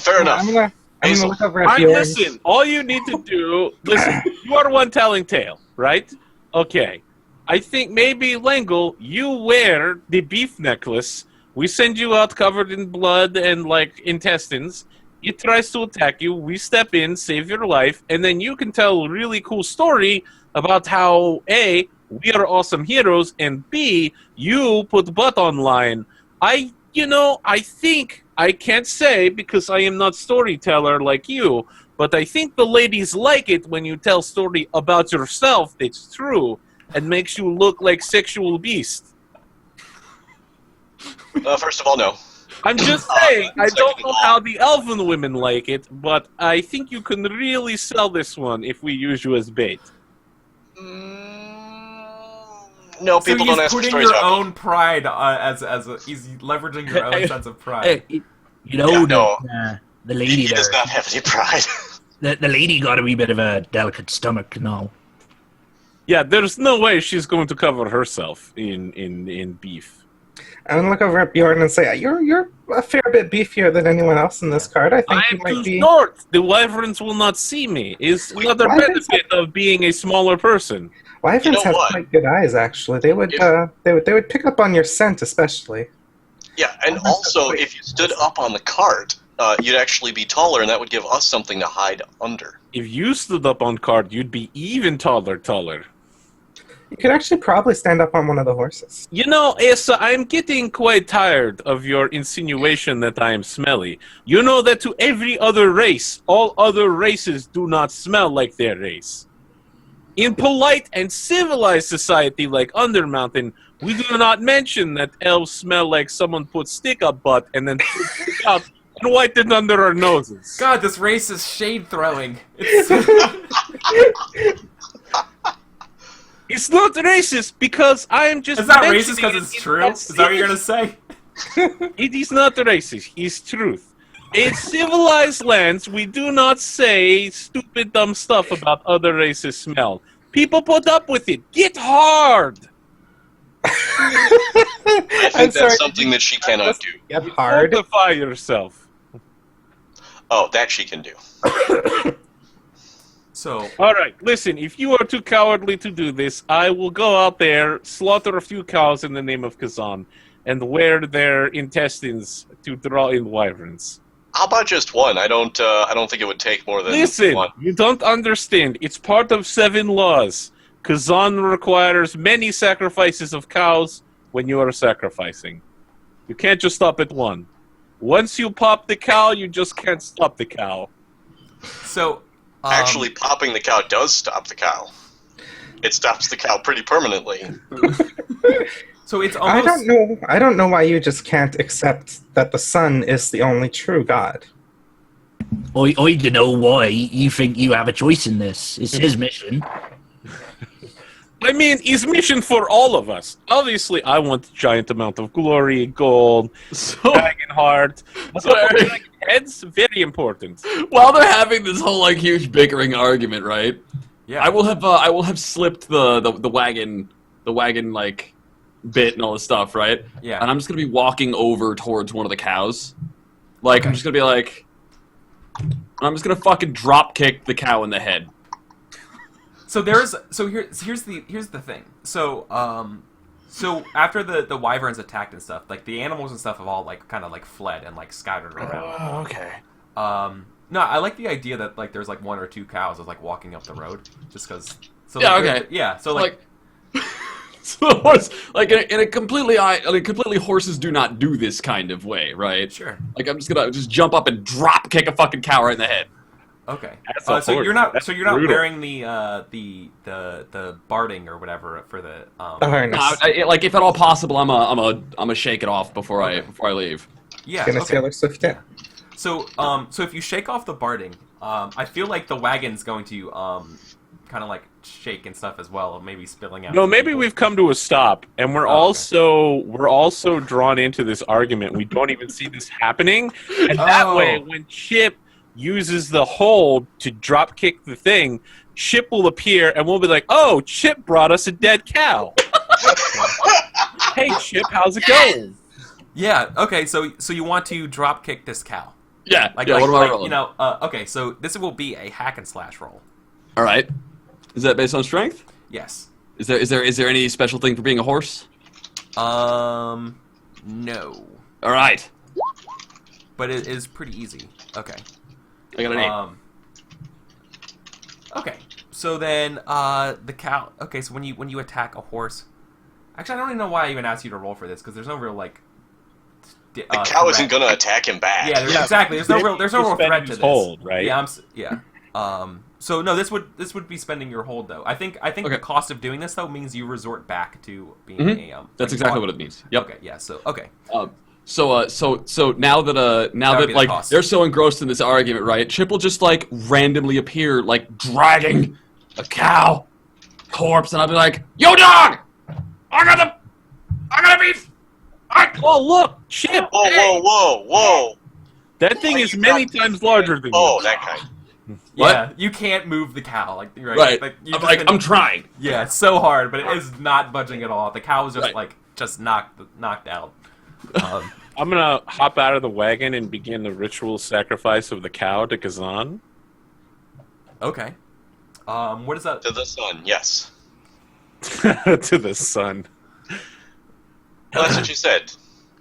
Fair enough. I'm gonna look over at Alright, listen, all you need to do... Listen, you are one telling tale, right? Okay. I think maybe, Lengel, you wear the beef necklace. We send you out covered in blood and, intestines. It tries to attack you. We step in, save your life, and then you can tell a really cool story about how, A, we are awesome heroes, and B, you put butt online. I think, I can't say because I am not storyteller like you, but I think the ladies like it when you tell story about yourself that's true and makes you look like sexual beast. First of all, no. I'm just saying, I don't know how the elven women like it, but I think you can really sell this one if we use you as bait. No, people don't ask So for he's putting stories your about me. own pride he's leveraging your own sense of pride. The He lady there. does not have any pride. The lady got a wee bit of a delicate stomach and all. Yeah, there's no way she's going to cover herself in beef. I'm gonna look over at Bjorn and say, "You're a fair bit beefier than anyone else in this card. I think I you am might too be." short. The wyverns will not see me. Is another wyverns benefit of being a smaller person. Wyverns You know have what? quite good eyes, actually. They would pick up on your scent, especially. Yeah, and also, if you stood up on the cart, you'd actually be taller, and that would give us something to hide under. If you stood up on cart, you'd be even taller. You could actually probably stand up on one of the horses. Asa, I'm getting quite tired of your insinuation that I am smelly. You know that to every other race, all other races do not smell like their race. In polite and civilized society like Undermountain, we do not mention that elves smell like someone put stick up butt and then put stick out and wiped it under our noses. God, this race is shade throwing. It's not racist because I am just. It's not racist mentioning because it it's in true. that Is that what you're gonna say? It is not racist. It's truth. In civilized lands, we do not say stupid, dumb stuff about other races' smell. People put up with it. Get hard. I think that's something that she cannot do. Get hard. Fortify yourself. Oh, that she can do. So, All right, listen. If you are too cowardly to do this, I will go out there, slaughter a few cows in the name of Kazan, and wear their intestines to draw in wyverns. How about just one? I don't think it would take more than Listen, one. you don't understand. It's part of 7 laws. Kazan requires many sacrifices of cows when you are sacrificing. You can't just stop at one. Once you pop the cow, you just can't stop the cow. so Actually, popping the cow does stop the cow. It stops the cow pretty permanently. so it's almost. I don't know why you just can't accept that the sun is the only true God. I don't know why you think you have a choice in this. It's his mission. I mean, it's mission for all of us. Obviously, I want a giant amount of glory, gold, dragon heart. Dragon heads, very important. While they're having this whole huge bickering argument, right? Yeah. I will have slipped the wagon bit and all this stuff, right? Yeah. And I'm just gonna be walking over towards one of the cows. I'm just gonna be I'm just gonna fucking drop kick the cow in the head. So here's the thing. So after the wyverns attacked and stuff, the animals and stuff have all kind of fled and scattered around. Oh, okay. No, I like the idea that there's 1 or 2 cows walking up the road just because. So Yeah, okay. Yeah. So So the horse, like in a completely horses do not do this kind of way, right? Sure. Like I'm just gonna jump up and drop kick a fucking cow right in the head. Okay. That's a So horse. you're not That's wearing brutal. the barding or whatever for the The harness. Like if at all possible, I'm a shake it off before I leave. yeah. Gonna Okay. Taylor Swift it. So if you shake off the barding, I feel like the wagon's going to kind of like shake and stuff as well, maybe spilling out. No, maybe we've come to a stop, and we're also drawn into this argument. We don't even see this happening, and that way, when Chip uses the hold to drop kick the thing, Chip will appear, and we'll be like, "Oh, Chip brought us a dead cow." Hey, Chip, how's it going? Yeah. Okay. So you want to drop kick this cow? Yeah. Like, yeah. like, What am I like, rolling? you know. Okay. So this will be a hack and slash roll. All right. Is that based on strength? Yes. Is there any special thing for being a horse? No. All right. But it is pretty easy. Okay. I got an 8. Okay. So then, the cow. Okay. So when you attack a horse, actually, I don't even know why I even asked you to roll for this because there's no real like. The cow isn't gonna attack him back. Yeah. Exactly. There's no real Spend threat to his this. hold, right? Yeah. Yeah. So no, this would be spending your hold though. I think Okay. the cost of doing this though means you resort back to being a. That's exactly what it means. Yep. Okay. Yeah. So okay. So now that would be the like cost. they're so engrossed in this argument, right? Chip will just like randomly appear, like dragging a cow corpse, and I'll be like, "Yo, dog! I got beef! Oh, look, Chip! Whoa! That thing is many times larger than you. Oh, that kind. What? Yeah. You can't move the cow. Like right. Right. Like, I'm trying. Yeah, it's so hard, but it is not budging at all. The cow is just Right. like knocked out. I'm gonna hop out of the wagon and begin the ritual sacrifice of the cow to Kazan. Okay. What is that? To the sun, yes. To the sun. Well, that's what you said.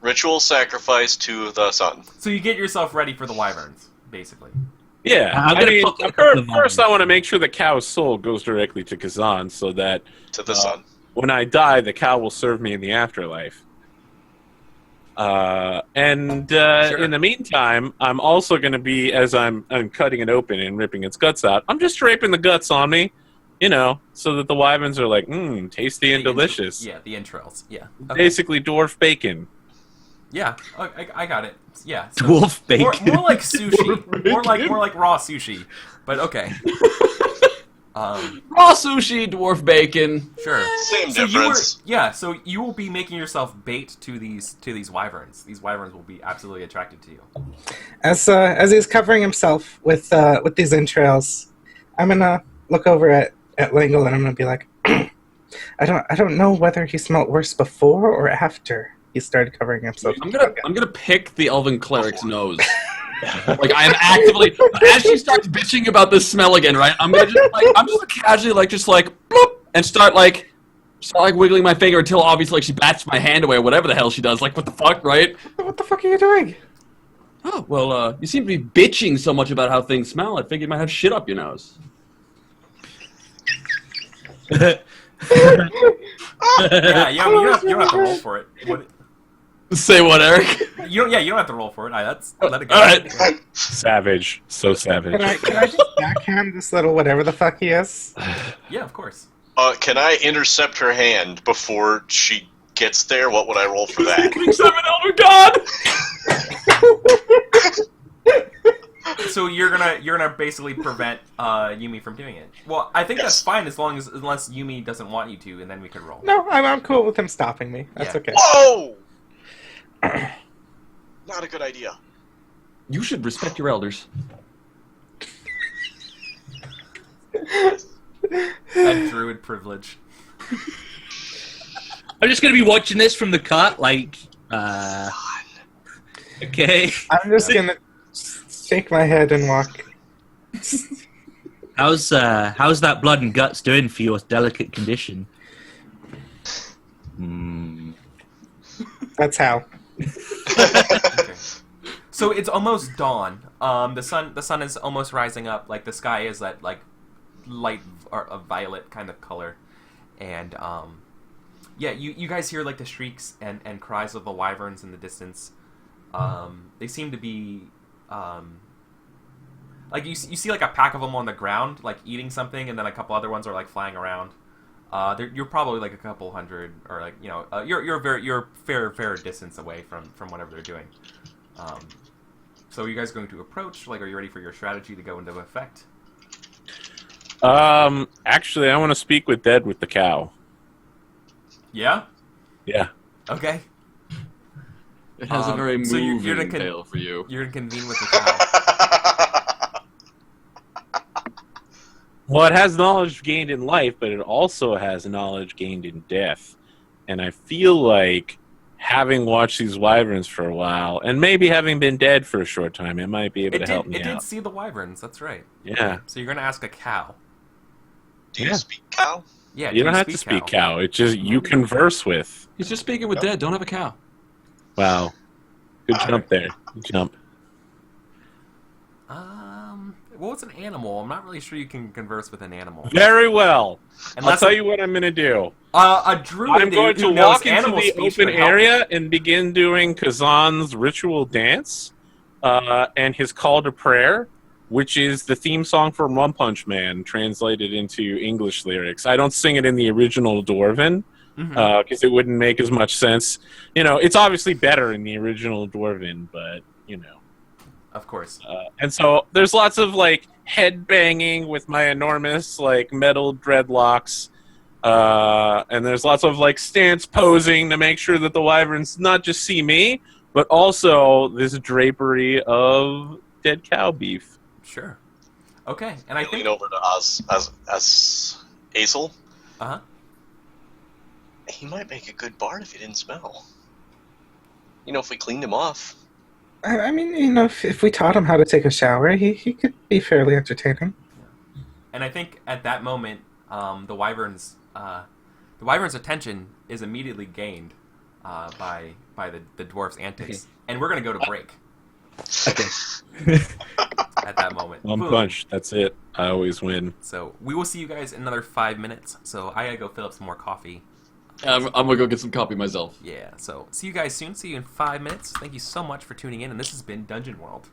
Ritual sacrifice to the sun. So you get yourself ready for the wyverns, basically. Yeah, I'm I gonna mean, pluck a couple of first I vines. want to make sure the cow's soul goes directly to Kazan so that To the sun. when I die, the cow will serve me in the afterlife. In the meantime, I'm also going to be, as I'm cutting it open and ripping its guts out, I'm just draping the guts on me, so that the wyverns are like, tasty and delicious. Yeah, the entrails. Yeah. Okay. Basically dwarf bacon. Yeah, I got it. Yeah. So Dwarf bacon. More like sushi. more like raw sushi. But okay. Raw sushi, dwarf bacon. Sure. Same So difference. so you will be making yourself bait to these wyverns. These wyverns will be absolutely attracted to you. As he's covering himself with these entrails, I'm gonna look over at Langle and I'm gonna be like, I don't know whether he smelled worse before or after he started covering himself. I'm gonna pick the elven cleric's nose. Like I am actively, as she starts bitching about this smell again, right? I'm just casually bloop, and start wiggling my finger until obviously she bats my hand away or whatever the hell she does. Like what the fuck, right? What the fuck are you doing? Oh well, you seem to be bitching so much about how things smell. I figured you might have shit up your nose. Yeah, you don't have to roll for it. Say what, Eric? You don't have to roll for it. Let it go. All right. Savage. So savage. Can I just backhand this little whatever the fuck he is? Yeah, of course. Can I intercept her hand before she gets there? What would I roll for that? Elder God! So you're gonna basically prevent Yumi from doing it. Well, I think that's fine unless Yumi doesn't want you to, and then we could roll. No, I'm cool with him stopping me. That's Yeah. okay. Whoa! Not a good idea. You should respect your elders. That druid privilege. I'm just gonna be watching this from the cut, like, okay. I'm just gonna shake my head and walk. How's that blood and guts doing for your delicate condition? That's how. Okay. So it's almost dawn. The sun is almost rising up. Like the sky is that like light or a violet kind of color, and Yeah, you guys hear like the shrieks and cries of the wyverns in the distance. They seem to be like you see like a pack of them on the ground, like eating something, and then a couple other ones are like flying around. You're probably like a couple hundred, or like you're fair distance away from whatever they're doing. So are you guys going to approach? Like, are you ready for your strategy to go into effect? Actually, I want to speak with Dead with the cow. Yeah. Yeah. Okay. It has a very so moving you're gonna tale for you. You're gonna convene with the cow. Well, it has knowledge gained in life, but it also has knowledge gained in death. And I feel like, having watched these wyverns for a while, and maybe having been dead for a short time, it might be able to help me It out. did see the wyverns, that's right. Yeah. So you're gonna ask a cow. Do you speak cow? Yeah. You don't have to speak cow. It's just you converse with. He's just speaking with Dead. Don't have a cow. Wow. Good jump there. Good jump. Well, it's an animal. I'm not really sure you can converse with an animal. Very well. Unless I'll tell you what I'm going to do. A druid I'm going to who knows walk into animal the speech open would help. area and begin doing Kazan's ritual dance and his call to prayer, which is the theme song from One Punch Man translated into English lyrics. I don't sing it in the original Dwarven because it wouldn't make as much sense. You know, it's obviously better in the original Dwarven, but, you know. Of course. And so there's lots of, like, head banging with my enormous, like, metal dreadlocks. And there's lots of, like, stance posing to make sure that the wyverns not just see me, but also this drapery of dead cow beef. Sure. Okay, and I think lean over to as Azel. Uh-huh. He might make a good bard if he didn't smell. You know, if we cleaned him off. I mean, you know, if we taught him how to take a shower, he could be fairly entertaining. And I think at that moment, the wyvern's attention is immediately gained by the dwarf's antics, and we're gonna go to break. Okay. At that moment. One Boom. punch. That's it. I always win. So we will see you guys in another 5 minutes. So I gotta go fill up some more coffee. I'm gonna go get some coffee myself. Yeah. So see you guys soon. See you in 5 minutes. Thank you so much for tuning in, and this has been Dungeon World.